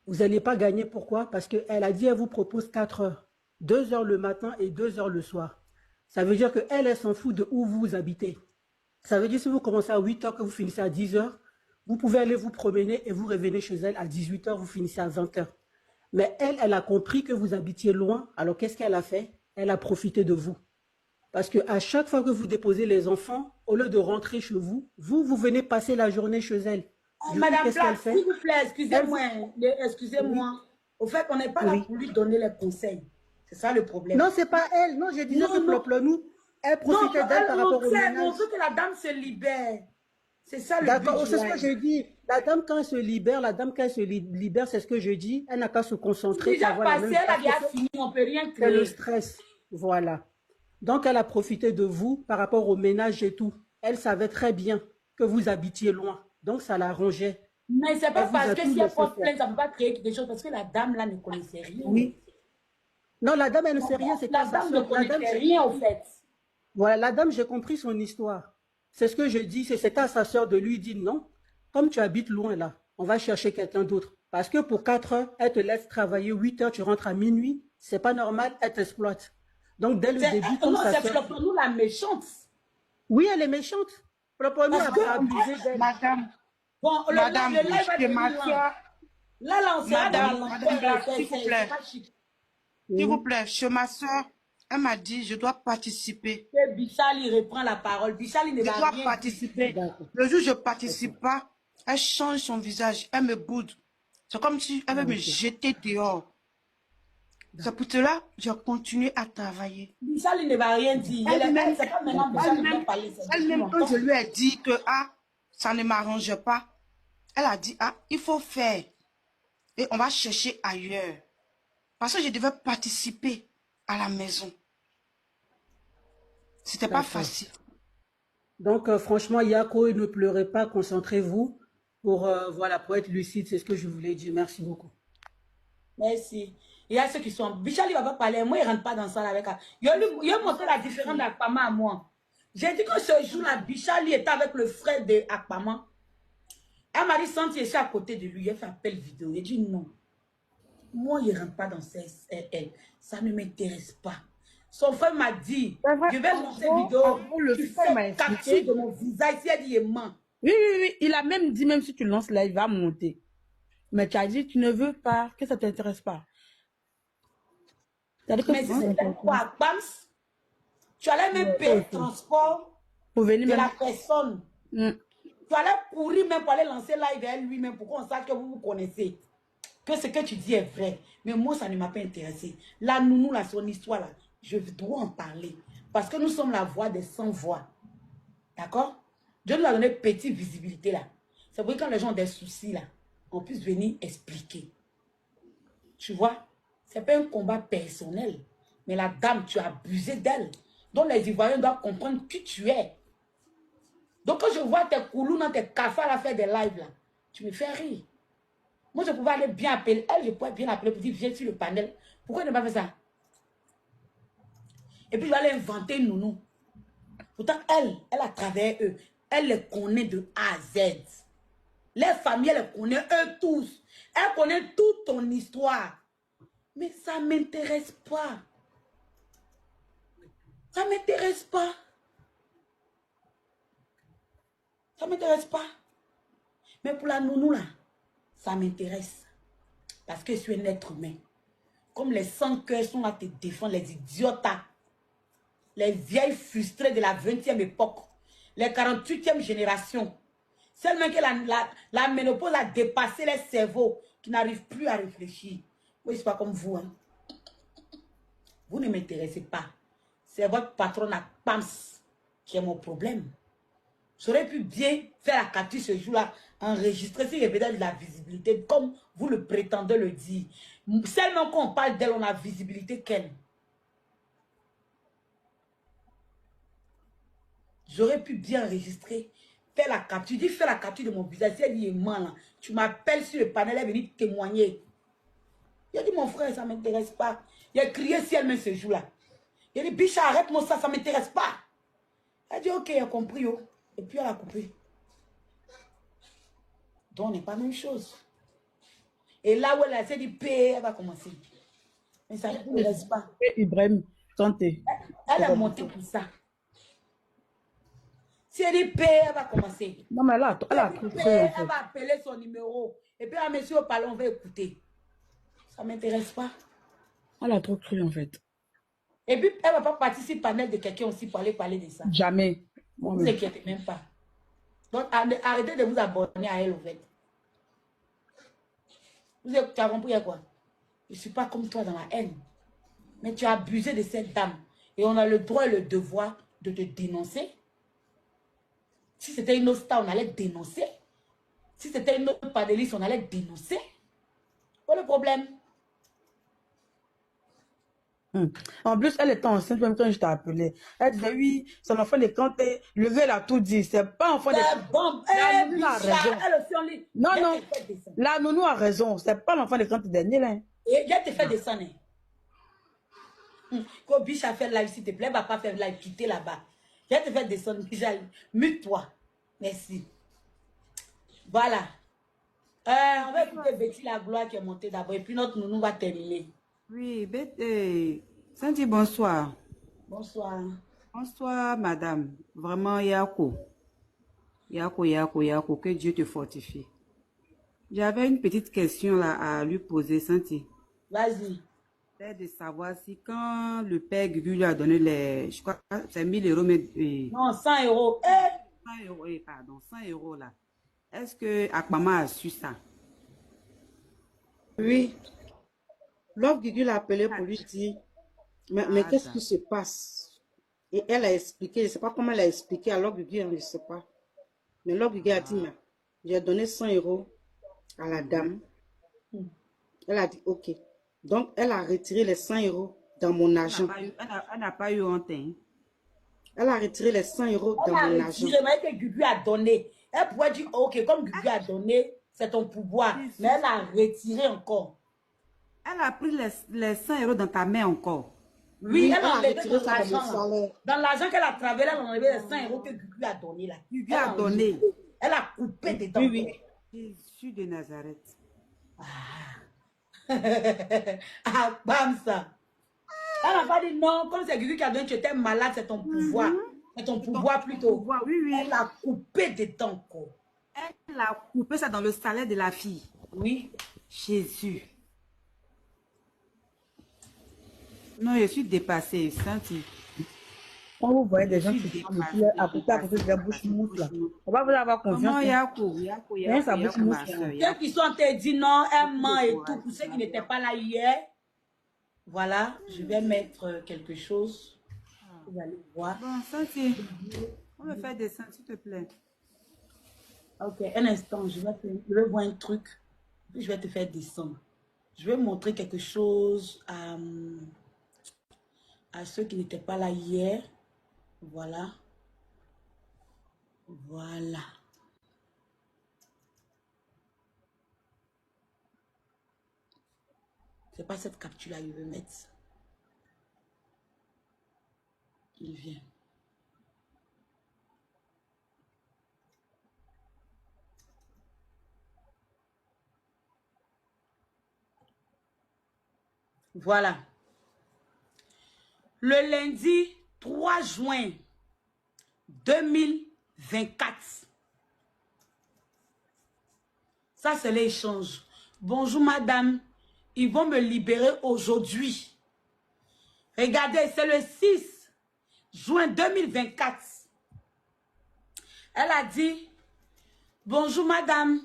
vous n'allez pas gagner. Pourquoi? Parce qu'elle a dit, elle vous propose 4 heures. 2 heures le matin et 2 heures le soir. Ça veut dire qu'elle, elle s'en fout de où vous habitez. Ça veut dire que si vous commencez à 8 heures, que vous finissez à 10 heures, vous pouvez aller vous promener et vous revenez chez elle à 18 heures, vous finissez à 20 heures. Mais elle, elle a compris que vous habitiez loin. Alors qu'est-ce qu'elle a fait? Elle a profité de vous. Parce qu'à chaque fois que vous déposez les enfants, au lieu de rentrer chez vous, vous venez passer la journée chez elle. Du coup, Madame qu'est-ce qu'elle Black, fait? s'il vous plaît, Elle, excusez-moi. oui, Excusez-moi. Au fait, on n'est pas là oui. pour lui donner les conseils. C'est ça le problème. Non, c'est pas elle. Non, je disais que Non, non. Ploplonou, elle Non, profitait d'elle elle par rapport au montrait ménage. que la dame se libère. C'est ça le but D'accord, du c'est ce que live. je dis. La dame, quand elle se libère, la dame, quand elle se libère, c'est ce que je dis. Elle n'a qu'à se C'est concentrer pour déjà avoir la passé, même. elle a Parce que déjà fini, on ne peut rien c'est le créer. stress. Voilà. Donc, elle a profité de vous par rapport au ménage et tout. Elle savait très bien que vous habitiez loin. Donc, ça l'arrangeait. Mais c'est pas Elle vous parce a que tout si elle laissé porte faire. plainte, ça ne peut pas créer quelque chose parce que la dame là ne connaissait rien. Oui. Non, la dame, elle ne sait rien, c'était La à sa dame ne soeur. La dame, connaissait j'ai rien au compris. fait. Voilà, la dame, j'ai compris son histoire. C'est ce que je dis, c'était à sa soeur de lui dire non. Comme tu habites loin là, on va chercher quelqu'un d'autre. Parce que pour 4 heures, elle te laisse travailler 8 heures, tu rentres à minuit. C'est pas normal, elle t'exploite. Donc dès le début, comme Non, sa c'est soeur. pour nous la méchante. Oui, elle est méchante. Proponou Parce que, a abusé d'elle. Madame, bon, madame, le live va chez ma devenir lent. soeur, Là, on sera dans madame, la madame lenteur. Black, s'il vous C'est plaît, pas chic. s'il vous Oui, plaît, chez ma soeur, elle m'a dit, je dois participer. Que Bichali reprend la parole. Bichali ne Je va dois rien dire. participer. d'accord. Le jour où je ne D'accord. participe pas, elle change son visage, elle me boude. C'est comme si elle veut me Ok. jeter dehors. C'est pour cela que j'ai continué à travailler. Bichali ne va rien dire. Elle-même, C'est pas maintenant D'accord. Bichali vient elle-même, parler. C'est depuis elle-même, quand longtemps. je lui ai dit que ah, ça ne m'arrange pas, elle a dit ah, il faut faire. Et on va chercher ailleurs. Parce que je devais participer à la maison. C'était pas D'accord. facile. Donc, franchement, Yako, ne pleurez pas, concentrez-vous pour, voilà, pour être lucide, c'est ce que je voulais dire. Merci beaucoup. Merci. Il y a ceux qui sont... Bichali ne va pas parler. Moi, il ne rentre pas dans ça là, avec elle. Il a montré la différence d'Akpama à moi. J'ai dit que ce jour-là, Bichali était avec le frère de Akpama. Elle m'a dit, Santi est à côté de lui. Elle fait appel vidéo. Il dit non. Moi, il ne rentre pas dans elle. Ça ne m'intéresse pas. Son frère m'a dit, C'est vrai, je vais lancer vidéo. en gros, le Tu frère m'a fais capture expliqué. de mon visage. Si elle dit, il ment. Oui, oui, oui. Il a même dit, même si tu lances là, il va monter. Mais tu as dit, tu ne veux pas, que ça ne t'intéresse pas. C'est-à-dire que Mais si ça c'était t'intéresse quoi, Bams, tu allais même payer le transport pour venir de même. la personne. Tu allais courir même pour aller lancer live vers lui-même pour qu'on sache que vous vous connaissez. Que ce que tu dis est vrai. Mais moi, ça ne m'a pas intéressé. La nounou, là, son histoire, là, je dois en parler. Parce que nous sommes la voix des sans-voix. D'accord? Dieu nous a donné petite visibilité, là. C'est pour que quand les gens ont des soucis, là, on puisse venir expliquer. Tu vois? C'est pas un combat personnel. Mais la dame, tu as abusé d'elle. Donc les Ivoiriens doivent comprendre qui tu es. Donc quand je vois tes coulous dans tes cafards à faire des lives là, tu me fais rire. Moi je pouvais aller bien appeler elle, je pouvais bien appeler pour dire viens sur le panel. Pourquoi elle n'a pas fait ça? Et puis je vais aller inventer une nounou. Pourtant elle a travaillé eux. Elle les connaît de A à Z. Les familles, elle les connaît eux tous. Elle connaît toute ton histoire. Mais ça ne m'intéresse pas. Ça ne m'intéresse pas. Ça ne m'intéresse pas. Mais pour la nounou, là, ça m'intéresse. Parce que je suis un être humain. Comme les sans-cœurs sont là te défendre, les idiotas. Les vieilles frustrées de la 20e époque. Les 48e génération. Seulement que la ménopause a dépassé les cerveaux qui n'arrivent plus à réfléchir. Moi, je ne suis pas comme vous. Hein. Vous ne m'intéressez pas. C'est votre patron à PAMS qui est mon problème. J'aurais pu bien faire la capture ce jour-là, enregistrer si il y avait de la visibilité, comme vous le prétendez le dire. Seulement quand on parle d'elle, on a visibilité qu'elle. J'aurais pu bien enregistrer, faire la capture. Dis, fais la capture de mon visage. Si elle dit, là, tu m'appelles sur le panel, elle est venue témoigner. Il a dit, mon frère, ça ne m'intéresse pas. Il a crié si elle-même ce jour-là. Il a dit, biche, arrête-moi ça, ça ne m'intéresse pas. Elle a dit, ok, elle a compris. Oh. Et puis elle a coupé. Donc, on n'est pas la même chose. Et là où elle s'est dit, paix, elle va commencer. Mais ça ne m'intéresse pas. Ibrahim, tentez. Elle est montée pour ça. Si elle dit paix, elle va commencer. Non, mais là, elle a Elle, tout paix, fait. elle va appeler son numéro. Et puis, la monsieur au palais, on va écouter. Ça ne m'intéresse pas. Elle a trop cru, en fait. Et puis, elle ne va pas participer au panel de quelqu'un aussi pour aller parler de ça. Jamais. Ne vous inquiétez même pas. Donc, arrêtez de vous abonner à elle, en fait. Tu as compris à quoi? Je ne suis pas comme toi dans la haine. Mais tu as abusé de cette dame. Et on a le droit et le devoir de te dénoncer. Si c'était une autre star, on allait dénoncer. Si c'était une autre panéliste, on allait dénoncer. Quoi le problème? En plus, elle était enceinte même quand je t'ai appelé. Elle disait oui, son enfant de quand t'es levé, elle a tout dit. C'est pas enfant de C'est bon. La nounou a raison. Elle aussi, on lit. Non, Je non. te fais descendre. La nounou a raison. C'est pas l'enfant de quand t'es dernier là. Et je te fais descendre. Quand biche a fait live, s'il te plaît, elle va pas faire live, quitter là-bas. Je te fais descendre. Mute-toi. Merci. Voilà. On va écouter Betty la gloire qui est montée d'abord. Et puis notre nounou va terminer. Oui, Sandy, bonsoir. Bonsoir. Bonsoir, madame. Vraiment, Yako. Yako, que Dieu te fortifie. J'avais une petite question là à lui poser, Sandy. Vas-y. C'est de savoir si quand le père Gugu lui a donné les, je crois que c'est 1000 euros, mais Non, 100 euros. 100 euros, pardon, 100 euros là. Est-ce que Akpama a su ça? Oui. L'homme Gugu l'a appelé pour lui dire, mais qu'est-ce qui se passe? Et elle a expliqué, je ne sais pas comment elle a expliqué à l'homme Gugu, je ne sais pas. Mais l'homme Gugu a dit, mais j'ai donné 100 euros à la dame. Elle a dit, ok. Donc, elle a retiré les 100 euros dans mon argent. Elle n'a pas eu honte. Hein? Elle a retiré les 100 euros dans mon argent. Que Gugu a donné. Elle pourrait dire, ok, comme Gugu a donné, c'est ton pouvoir. Mais elle a retiré encore. Elle a pris les 100 euros dans ta main encore. Oui, elle a retiré ça dans mon salaire. Dans l'argent qu'elle a travaillé, elle a enlevé les 100 euros que Gugu a donné là. Gugu a donné. Elle a coupé dedans. Oui. Jésus de Nazareth. Ah, bam ça. Elle n'a pas dit non, comme c'est Gugu qui a donné, tu étais malade, c'est ton pouvoir. C'est ton pouvoir plutôt. Oui. Elle a coupé dedans quoi. Elle a coupé ça dans le salaire de la fille. Oui. Jésus. Non, je suis dépassée, Santi. Quand vous voyez des gens qui sont à côté de la bouche mousse là, on va vous avoir confiance. Comment Yako, ma soeur. Ceux qui sont en train de dire non, elle ment et tout, pour ceux qui n'étaient pas là hier, voilà, je vais mettre quelque chose. Vous allez voir. Bon, Santi, on me fait descendre, s'il te plaît. Ok, un instant, je vais voir un truc, puis je vais te faire descendre. Je vais montrer quelque chose à ceux qui n'étaient pas là hier. Voilà. Voilà. C'est pas cette capture-là qu'il veut mettre. Il vient. Voilà. Le lundi 3 juin 2024. Ça, c'est l'échange. Bonjour, madame. Ils vont me libérer aujourd'hui. Regardez, c'est le 6 juin 2024. Elle a dit, bonjour, madame.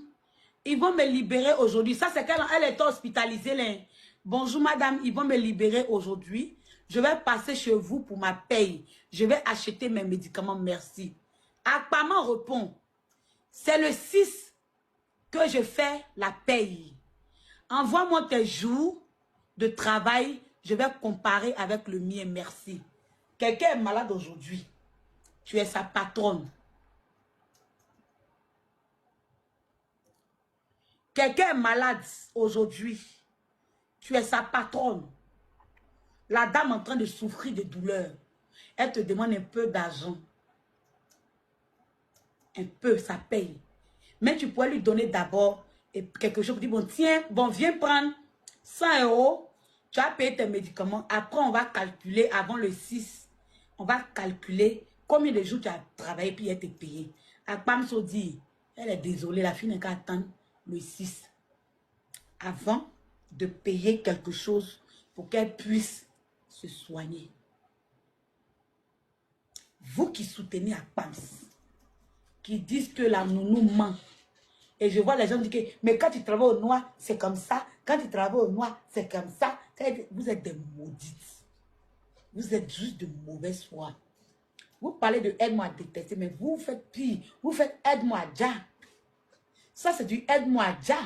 Ils vont me libérer aujourd'hui. Ça, c'est qu'elle est hospitalisée. Là. Bonjour, madame. Ils vont me libérer aujourd'hui. Je vais passer chez vous pour ma paye. Je vais acheter mes médicaments. Merci. Akpama répond, c'est le 6 que je fais la paye. Envoie-moi tes jours de travail, je vais comparer avec le mien, merci. Quelqu'un est malade aujourd'hui, tu es sa patronne. Quelqu'un est malade aujourd'hui, tu es sa patronne. La dame en train de souffrir de douleur, elle te demande un peu d'argent. Un peu, ça paye. Mais tu pourrais lui donner d'abord quelque chose. Dire, bon, tiens, bon, viens prendre 100 €. Tu as payé tes médicaments. Après, on va calculer, avant le 6, on va calculer combien de jours tu as travaillé, puis elle t'a payé. Akpamso dit, elle est désolée, la fille n'a qu'à attendre le 6. Avant de payer quelque chose pour qu'elle puisse se soigner. Vous qui soutenez Akpams, qui disent que la nounou ment. Et je vois les gens dire que, mais quand tu travailles au noir, c'est comme ça. Quand tu travailles au noir, c'est comme ça. Vous êtes des maudites. Vous êtes juste de mauvaise foi. Vous parlez de aide-moi à détester, mais vous faites pire. Vous faites aide-moi à déjà. Ça, c'est du aide-moi à déjà.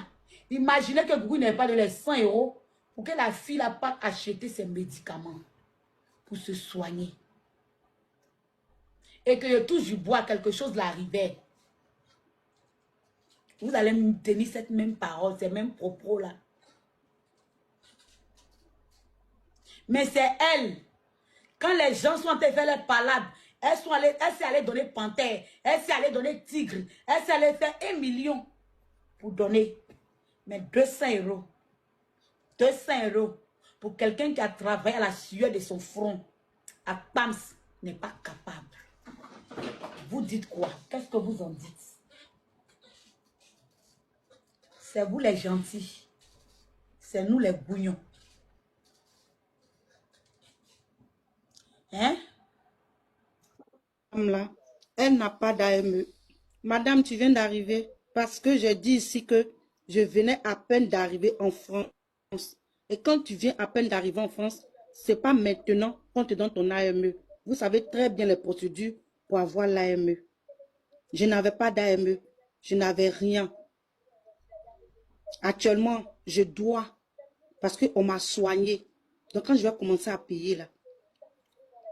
Imaginez que vous n'avez pas de les 100 € pour que la fille n'a pas acheté ses médicaments pour se soigner. Et que je touche du bois, quelque chose l'arrivait. Vous allez me tenir cette même parole, ces mêmes propos-là. Mais c'est elle. Quand les gens sont en train de faire leur palade, elle s'est allée donner panthère, elle s'est allée donner tigre, elle s'est allée faire 1 million pour donner. Mais 200 €. 200 € pour quelqu'un qui a travaillé à la sueur de son front. À Pams n'est pas capable. Vous dites quoi? Qu'est-ce que vous en dites? C'est vous les gentils. C'est nous les bouillons. Hein? Là, elle n'a pas d'AME. Madame, tu viens d'arriver parce que j'ai dit ici que je venais à peine d'arriver en France. Et quand tu viens à peine d'arriver en France, c'est pas maintenant qu'on te donne ton AME. Vous savez très bien les procédures pour avoir l'AME. Je n'avais pas d'AME. Je n'avais rien. Actuellement, je dois parce qu'on m'a soigné. Donc quand je vais commencer à payer là,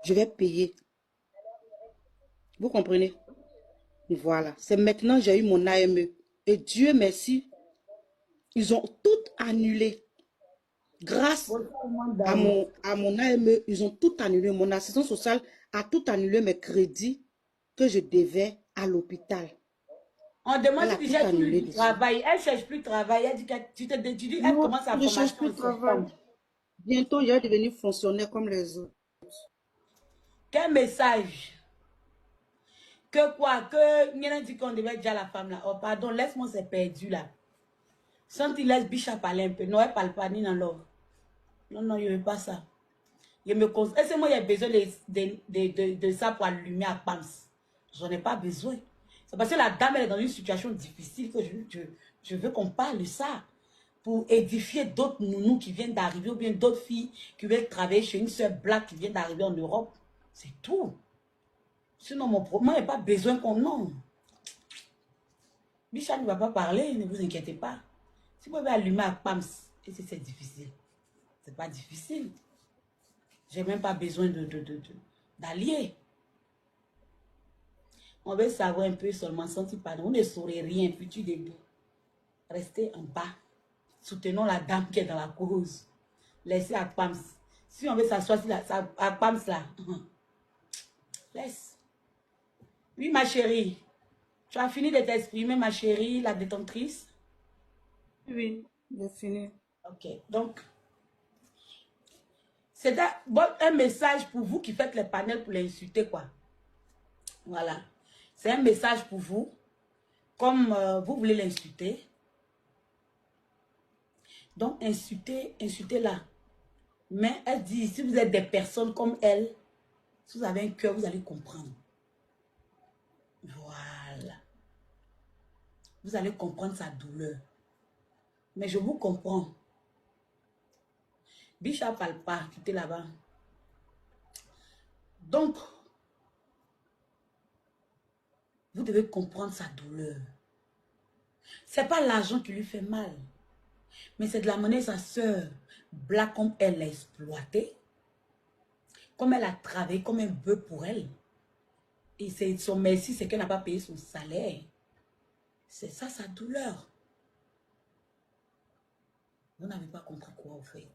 je vais payer. Vous comprenez? Voilà. C'est maintenant que j'ai eu mon AME. Et Dieu merci, ils ont tout annulé. Grâce à mon AME, ils ont tout annulé. Mon assistance sociale a tout annulé mes crédits que je devais à l'hôpital. On demande Elle a si tu tout cherches annulé plus de dessus. travail. Elle ne cherche plus de travail. Elle dit que tu dis, elle Non, commence sa je ne cherche formation plus en de travail. septembre. Bientôt, je vais devenir fonctionnaire comme les autres. Quel message? Que quoi? Que Nina dit qu'on devait dire à la femme là. Oh pardon, laisse-moi, c'est perdu là. Sans il laisse Bishop parler un peu. Non, elle ne parle pas ni dans l'ordre. Non, non, je ne veux pas ça. Je me conseille. Est-ce que moi, j'ai besoin de ça pour allumer à Pams? J'en ai pas besoin. C'est parce que la dame, elle est dans une situation difficile que je veux qu'on parle de ça. Pour édifier d'autres nounous qui viennent d'arriver ou bien d'autres filles qui veulent travailler chez une seule blague qui vient d'arriver en Europe. C'est tout. Sinon, mon problème, il n'y a pas besoin qu'on... Non. Micha ne va pas parler, ne vous inquiétez pas. Si vous pouvez allumer à Pams, et c'est difficile. C'est pas difficile. J'ai même pas besoin d'allier. On veut savoir un peu seulement sentir pardon. Vous ne saurez rien, futur debout. Restez en bas. Soutenons la dame qui est dans la cause. Laissez à Pams. Si on veut s'asseoir à Pams là, laisse. Oui, ma chérie. Tu as fini de t'exprimer, ma chérie, la détentrice? Oui, j'ai fini. Ok, donc, c'est un message pour vous qui faites les panels pour l'insulter, quoi. Voilà. C'est un message pour vous. Comme vous voulez l'insulter. Donc, insultez-la. Mais elle dit, si vous êtes des personnes comme elle, si vous avez un cœur, vous allez comprendre. Voilà. Vous allez comprendre sa douleur. Mais je vous comprends. Bishop parle pas, quittez là-bas. Donc, Vous devez comprendre sa douleur. C'est pas l'argent qui lui fait mal. Mais c'est de la monnaie, sa soeur. Black, comme elle l'a exploité. Comme elle a travaillé comme un bœuf pour elle. Et c'est son merci, c'est qu'elle n'a pas payé son salaire. C'est ça sa douleur. Vous n'avez pas compris quoi, en fait.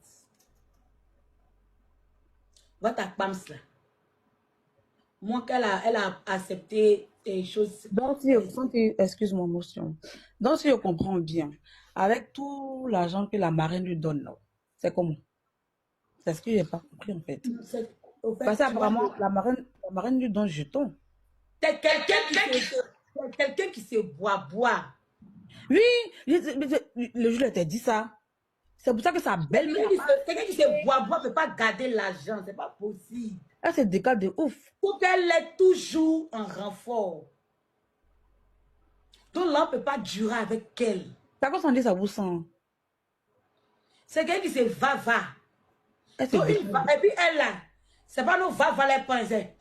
Votre Pams là. Moi, elle a accepté des choses. Donc, excuse-moi, motion. Donc, si je comprends bien, avec tout l'argent que la marraine lui donne, là, c'est comment? C'est ce que je n'ai pas compris, en fait. Au fait, Parce tu vois, qu'apparemment, la marraine lui donne jeton. c'est quelqu'un qui se boit. Oui, le jour, elle t'a dit ça. C'est pour ça que sa belle-mère, Quelqu'un qui se boit ne peut pas garder l'argent. C'est pas possible. elle se décale de ouf. Faut qu'elle ait toujours un renfort. Donc là, on ne peut pas durer avec elle. Ça qu'on s'en dit, ça vous sent. C'est quelqu'un qui se va. Elle se Donc, décale. et puis elle là, c'est pas nos va les pinces. C'est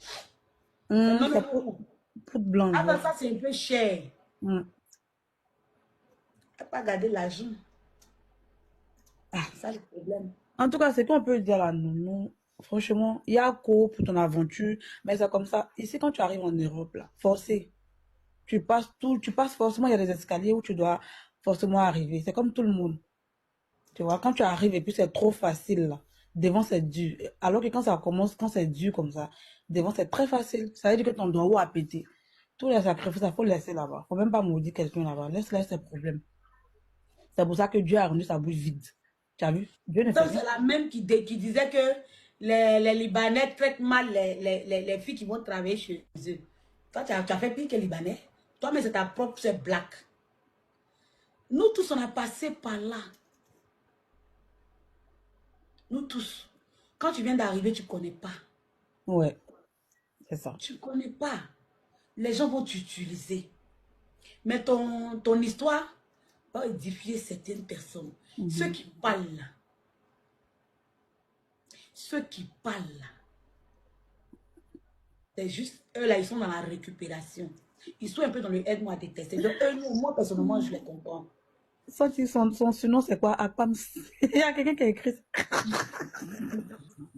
poudre blanche. Avant ça, c'est un peu cher. Mm. Elle n'a pas gardé l'argent. Ah. C'est ça le problème. En tout cas, c'est qu'on peut dire là, non, franchement, il y a quoi pour ton aventure, mais c'est comme ça. Ici, quand tu arrives en Europe, là, forcé, tu passes forcément, il y a des escaliers où tu dois forcément arriver. C'est comme tout le monde. Tu vois, quand tu arrives et puis c'est trop facile, là, devant c'est dur. Alors que quand ça commence, quand c'est dur comme ça, devant c'est très facile. Ça veut dire que ton doigt a pété. Tous les sacrifices, il faut laisser là-bas. Faut même pas maudire quelqu'un là-bas. Laisse ses problèmes. C'est pour ça que Dieu a rendu sa bouche vide. Tu as vu? Dieu ne fait Donc, c'est la même qui disait que les Libanais traitent mal les filles qui vont travailler chez eux. Toi, tu as fait pire que les Libanais. Toi, mais c'est ta propre, c'est black. Nous tous, on a passé par là. Nous tous. Quand tu viens d'arriver, tu ne connais pas. Ouais, c'est ça. Tu ne connais pas. Les gens vont t'utiliser. Mais ton histoire va édifier certaines personnes. Ceux qui parlent là. Ceux qui parlent là. C'est juste, eux là, ils sont dans la récupération. Ils sont un peu dans le aide-moi à détester. Donc, eux, moi, personnellement, je les comprends. Son surnom, c'est quoi? Akpams. Il y a quelqu'un qui a écrit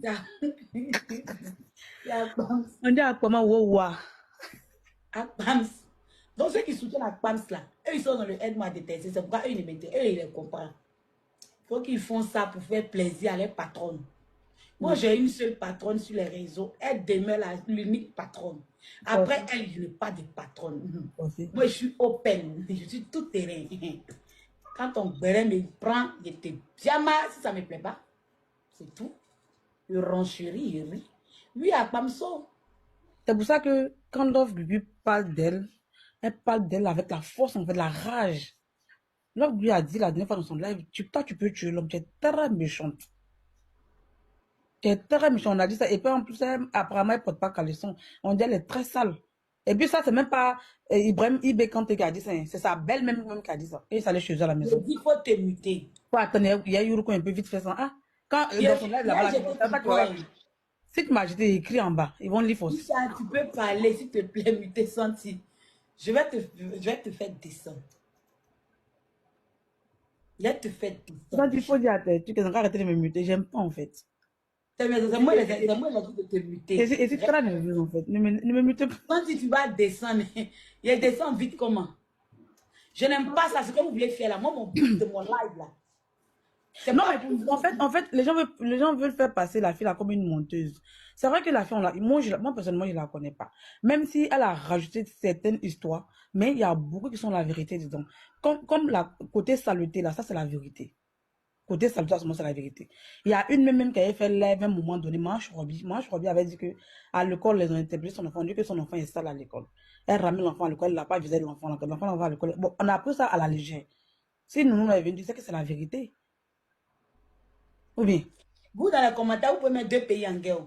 ça. On dit Akpama Wowa. Akpams. Donc, ceux qui soutiennent Akpams là, eux, ils sont dans le aide-moi à détester. C'est pourquoi eux, ils les comprennent. Il faut qu'ils font ça pour faire plaisir à leurs patronnes. Moi, j'ai une seule patronne sur les réseaux. Elle demeure l'unique patronne. Après, elle, je n'ai pas de patronne. Moi, je suis open. Je suis tout terrain. Quand ton béret me prend, je te diama si ça ne me plaît pas. C'est tout. Le roncherie, il rit. Oui, à Pamso. C'est pour ça que quand Love lui parle d'elle, elle parle d'elle avec la force, en fait, la rage. Love lui a dit la dernière fois dans son live, toi, tu peux tuer l'homme, tu es très méchante. Tu es très méchante, on a dit ça. Et puis en plus, apparemment, elle ne porte pas caleçon. On dit elle est très sale. Et puis ça, c'est même pas Ibrahim Ibé Kanté qui a dit ça. C'est sa belle même qui a dit ça. Et ça allait chez eux à la maison. Je dis, il faut te muter. Attends, il y a Yuruko un peu vite fait ça. Ah, quand dans son live là-bas, si tu m'as jeté écrit en bas, ils vont lire aussi. Tu peux parler, s'il te plaît, muter senti. Je vais te faire descendre. Je vais te faire descendre. Donc, il faut dire à tes trucs, ils ont arrêté de me muter. J'aime pas en fait. C'est moi qui de te muter. Et c'est très nerveuse en fait. Ne me mute pas. Quand tu vas descendre, il descend vite comment? Je n'aime pas ça, c'est comme vous voulez faire là. Moi, mon but de mon live là. Non, mais en fait, les gens veulent faire passer la fille là comme une monteuse. C'est vrai que la fille, moi personnellement, je la connais pas. Même si elle a rajouté certaines histoires, mais il y a beaucoup qui sont la vérité dedans. Comme la côté saleté là, ça c'est la vérité. Côté saleté, c'est la vérité. Il y a une même qui avait fait live à un moment donné, Manche Robbie avait dit que à l'école, les ont interpellé son enfant, on dit que son enfant est sale à l'école. Elle ramène l'enfant à l'école, elle n'a pas visé l'enfant, l'enfant va à l'école. Bon, on a pris ça à la légère. Si nous avait venu, c'est que c'est la vérité. Ou bien? Vous, dans les commentaires, vous pouvez mettre 2 pays en guerre.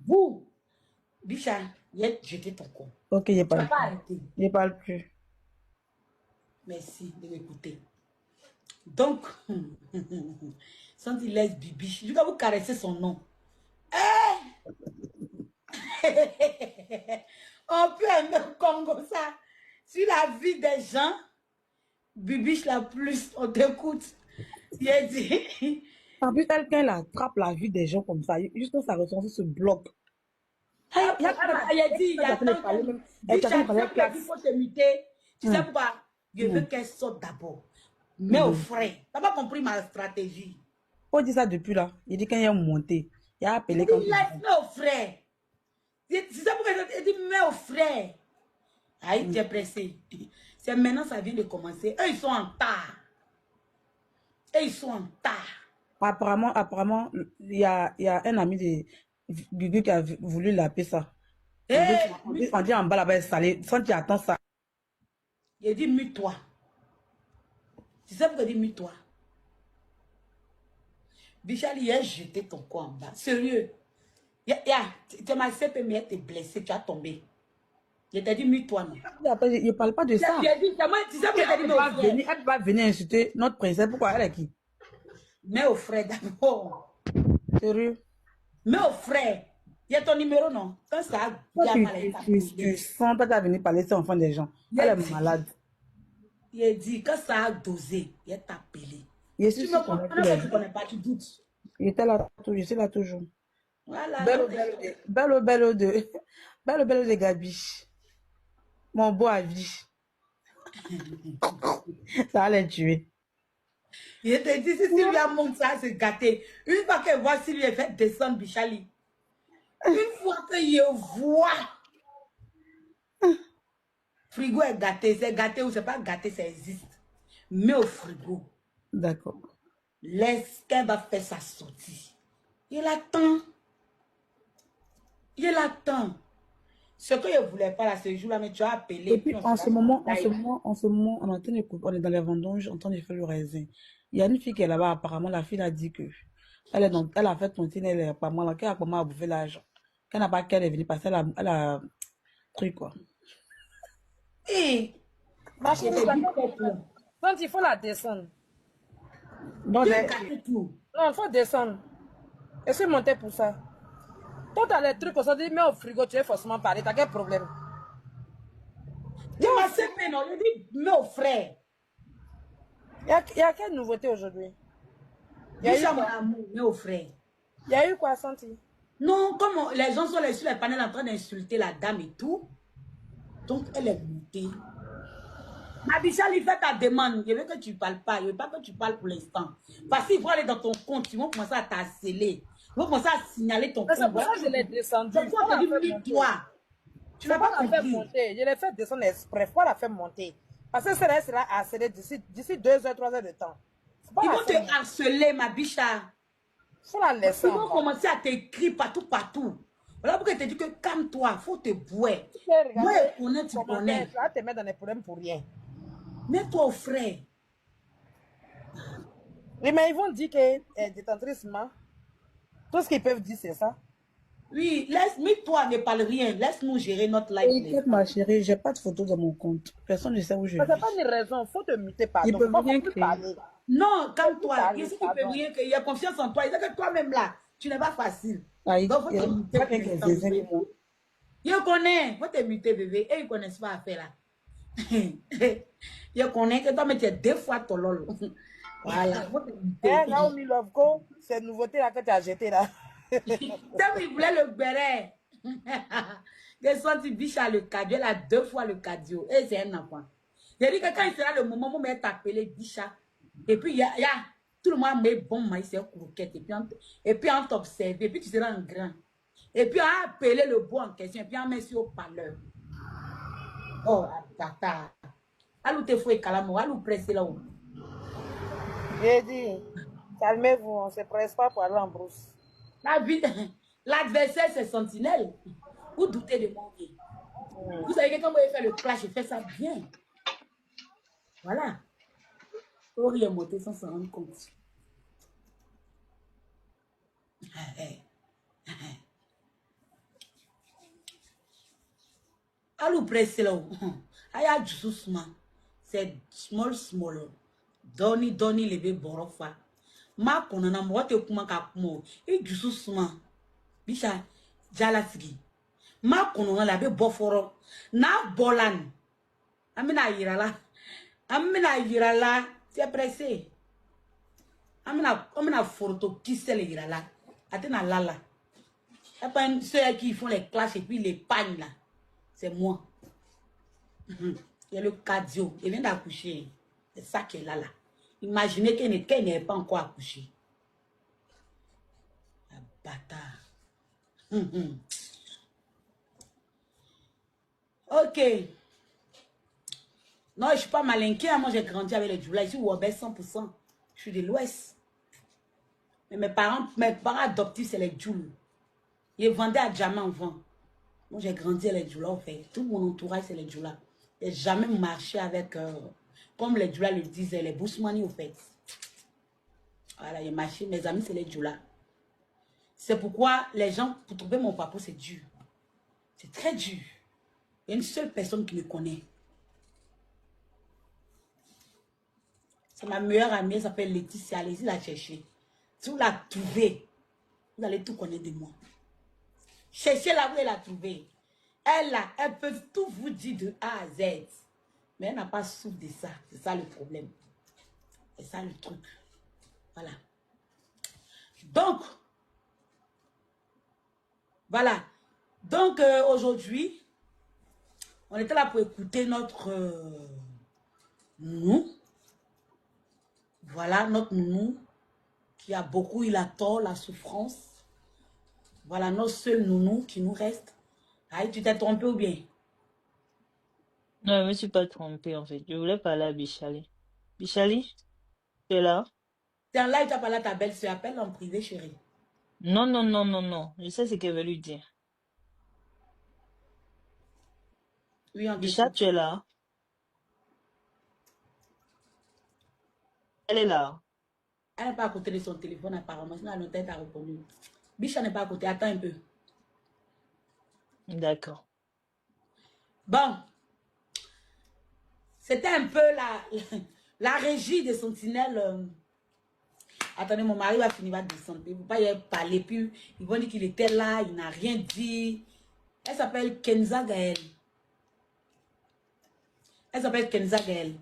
Vous, Bicha, il a jeté ton con. Ok, il Tu vas pas arrêter. Je parle plus. Merci de m'écouter. Donc, sans il laisse Bibi, je vais vous caresser son nom. On peut aimer le Congo, ça. Sur la vie des gens, Bibiche la plus, on t'écoute. Il a dit. En plus, quelqu'un attrape la vie des gens comme ça. Juste quand ça ressent se bloque. Il a dit, il y a tant qu'il faut te muter. Tu sais pourquoi? Je veux qu'elle sorte d'abord. Mais au frais. Tu n'as pas compris ma stratégie. Faut dire ça depuis là. Il dit quand il est monté. Il a appelé Il quand dit, laisse-moi au frais. C'est ça pourquoi il dit, mais au frais. Ah, il était pressé. C'est maintenant, ça vient de commencer. Eux, ils sont en retard. Et ils sont en retard. Apparemment, il y a un ami de Gugu qui a voulu l'appeler ça. On dit en bas là-bas, salé. Sans tu attends ça. Il dit, mute-toi. Tu sais pourquoi il dit, mute-toi? Bichali, il a jeté ton corps en bas. Sérieux. Tu m'as CP, mais tu es blessé, tu as tombé. Je t'ai dit, mute-toi, non? Il ne parle pas de ça. Tu sais pourquoi il dit, elle va venir insulter notre princesse. Pourquoi elle est qui? Mais au frère d'abord. Sérieux? Mais au frère. Il y a ton numéro, non? Quand ça a bien mal, tu sens pas qu'elle venir parler de ces enfants des gens. Elle est malade. Il a dit, quand ça a dosé, il a appelé. Tu ne connais pas, tu doutes. Il était là, je suis là toujours. Voilà. Bello de Gabi. Mon beau à vie. Ça allait tuer. Il te dit, si Sylvia monte ça, c'est gâté. Une fois qu'elle voit Sylvia, elle fait descendre Bichali. Une fois qu'il voit, frigo est gâté. C'est gâté ou c'est pas gâté, ça existe. Mais au frigo. D'accord. Laisse qu'elle va faire sa sortie. Il attend. Il attend. Ce que je ne voulais pas là, ce jour-là, mais tu as appelé. Et puis, en ce moment, on est dans les vendanges, en train de faire le raisin. Il y a une fille qui est là-bas, apparemment, la fille a dit que elle a fait ton elle est pas mal, qu'elle a comment bouffer l'argent. Qu'elle n'a pas qu'elle est venue passer, elle a truc, quoi. Et, quand il faut la descendre. Non, il faut descendre. Et c'est monté pour ça. Toi, tu as les trucs, on se dit, mais au frigo, tu es forcément parlé. Tu as quel problème? Tu m'as séparé, non? Je dis, mais au frère. Il y a quelle nouveauté aujourd'hui? Il y a eu mon amour, mais au frère. Il y a eu quoi, Santi? Non, comme les gens sont sur les panels en train d'insulter la dame et tout, donc elle est montée. Ma Bichal, il fait ta demande. Je veux que tu ne parles pas. Je ne veux pas que tu parles pour l'instant. Parce qu'ils vont aller dans ton compte. Ils vont commencer à t'harceler. Ils vont commencer à signaler ton compte. C'est pour ça que je l'ai descendu. C'est pour ça que je dis, toi. Tu n'as pas compris. Je l'ai fait descendre exprès. Faut la faire monter. Parce que ça sera harcelé d'ici 2 heures, 3 heures de temps. Ils vont te harceler, ma Bichal. Faut la laisser. Ils vont commencer à t'écrire partout. Voilà pourquoi je te dis que calme-toi. Il faut te boire. Moi, je connais, tu connais. Tu vas te mettre dans les problèmes pour rien. Mets-toi au frais. Oui, mais ils vont dire que détentrissement, tout ce qu'ils peuvent dire, c'est ça. Oui, mets-toi, ne parle rien. Laisse-nous gérer notre life. Écoute, ma chérie, j'ai pas de photo dans mon compte. Personne ne sait où je vis. C'est pas une raison. Il faut te muter par Ils peuvent rien créer. Non, calme-toi. Ici, tu peux rien, qu'il y a confiance en toi. Il dit que toi-même là, tu n'es pas facile. Ah, donc, faut te muter. Je connais. Faut te muter, bébé. Et ils ne connaissent pas à faire là. Je connais que toi, mais tu es 2 fois ton lol. Voilà. Faut te muter. Naomi Love Go, c'est une nouveauté là que tu as jeté là. Comme il voulait le béret. J'ai sorti biche à le cadio. Elle a 2 fois le cadio. Et c'est un enfant. J'ai dit que quand il sera le moment où on va t'appeler bicha. Et puis, il y a tout le monde met bon maïs et croquette. Et puis, on t'observe. Et puis, tu seras en grand. Et puis, on a appelé le bois en question. Et puis, on met sur le parleur. Oh, tata. Allô, te fouet calamo. Allô, pressé là-haut. J'ai dit, calmez-vous. On ne se presse pas pour aller en brousse. L'adversaire, c'est sentinelle. Vous doutez de mon vie. Vous savez que quand vous fait le clash, je fais ça bien. Voilà. Pour rien monter sans s'en rendre compte. Allô, pressé là. Aya doucement. C'est small. Doni, leve borofa. Ma konana mo te kuma ka kumo. E doucement. Bicha, jala sigi. Ma kono la be boforo. Na bolan. Amina yirala. Amina yirala. Tu es pressé. Amina photo qui c'est le yirala. Atena lala. Et pas ceux qui font les clashes et puis les pagnes là. C'est moi. Il y a le cardio. Il vient d'accoucher. C'est ça qui est là. Imaginez qu'elle n'est pas encore accouchée. La bâtard. Ok. Non, je ne suis pas malinquée. Moi, j'ai grandi avec les Djoula. Ici, Wobé 100%. Je suis de l'Ouest. Mais mes parents adoptifs, c'est les Djoul. Ils vendaient à jamais en vent. Moi, j'ai grandi avec les Djoula, en fait. Tout mon entourage, c'est les Djoula. Je n'ai jamais marché avec, comme les Djoula le disaient, les Bousmani, au fait. Voilà, j'ai marché. Mes amis, c'est les Djoula. C'est pourquoi les gens, pour trouver mon papa, c'est dur. C'est très dur. Il y a une seule personne qui me connaît. C'est ma meilleure amie, elle s'appelle Laetitia. Allez-y la chercher. Si vous la trouvez, vous allez tout connaître de moi. Cherchez-la, vous allez la trouver. Elle, là, elle peut tout vous dire de A à Z. Mais elle n'a pas souffre de ça. C'est ça le problème. C'est ça le truc. Voilà. Donc, voilà. Donc, aujourd'hui, on était là pour écouter notre nounou. Voilà, notre nounou qui a beaucoup eu la tort, la souffrance. Voilà, notre seul nounou qui nous reste. Aïe, tu t'es trompé ou bien? Non, je ne me suis pas trompée en fait. Je voulais parler à Bichali. Bichali, tu es là? C'est en live, tu as parlé à ta belle-soeur. Appelle en privé, chérie. Non, non, non, non, non. Je sais ce qu'elle veut lui dire. Oui, on Bicha, t'écoute. tu es là? Elle est là. Elle n'est pas à côté de son téléphone apparemment. Sinon, elle t'a répondu. Bicha n'est pas à côté. Attends un peu. D'accord. Bon. C'était un peu la régie des sentinelles. Attendez, mon mari va finir, va descendre. Il ne peut pas y parler. Puis, ils vont dire qu'il était là, il n'a rien dit. Elle s'appelle Kenza Gaël. Elle s'appelle Kenza Gaël.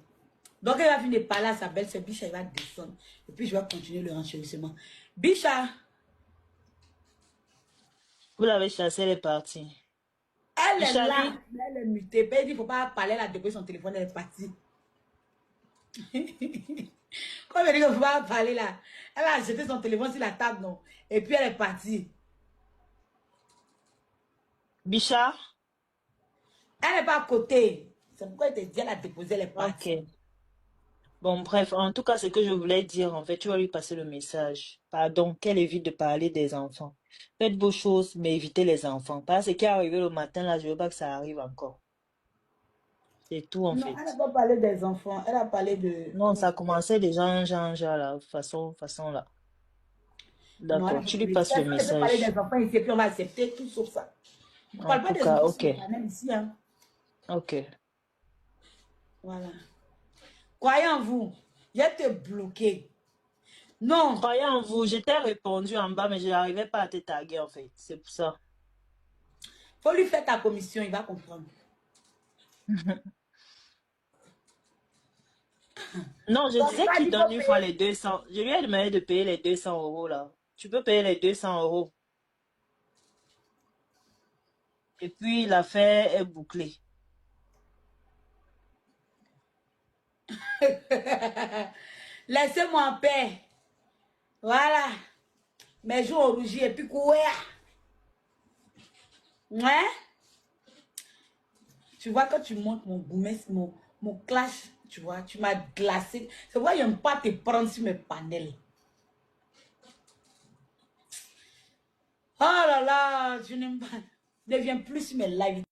Donc, elle va finir de parler à sa belle-sœur. Bicha, il va descendre. Et puis, je vais continuer le renchérissement. Bicha, Vous l'avez chassée, elle est partie. elle est Bichali, là. Elle est mutée. Puis, elle dit, il ne faut pas parler. Elle a déposé son téléphone, elle est partie. Quand elle dit qu'il ne faut pas parler là, elle a jeté son téléphone sur la table, non. Et puis, elle est partie. Bicha, Elle n'est pas à côté. C'est pourquoi elle te dit, elle a déposé, elle est partie. ok. Bon, bref, en tout cas, ce que je voulais dire, en fait, tu vas lui passer le message. Pardon, qu'elle évite de parler des enfants. Faites vos choses, mais évitez les enfants. Parce que ce qui est arrivé le matin, là, je veux pas que ça arrive encore. C'est tout, en Non, fait. elle n'a pas parlé des enfants. Elle a parlé de... Non, Comment ça ça a s'appelle? commencé déjà en genre, là, façon, là. Non, D'accord, tu lui passes le elle peut parler message. des enfants ici, et puis on va accepter tout sauf ça. On ne En parle pas tout des cas, enfants ok, même ici. Hein. ok. Voilà. Croyez en vous. Je vais te bloquer. Non. Croyez en vous, je t'ai répondu en bas, mais je n'arrivais pas à te taguer, en fait. C'est pour ça. Faut lui faire ta commission, il va comprendre. Non, je Donc, disais pas qu'il dit donne faut une fois payer. les 200. Je lui ai demandé de payer les 200 euros, là. Tu peux payer les 200 euros. Et puis, l'affaire est bouclée. Laissez-moi en paix. Voilà. Mes jours ont rougi et puis courir. Ouais. Tu vois, quand tu montes mon gourmet, mon clash, tu vois, tu m'as glacé. C'est pourquoi je n'aime pas te prendre sur mes panels. Oh là là, je n'aime pas. Ne viens plus sur mes lives.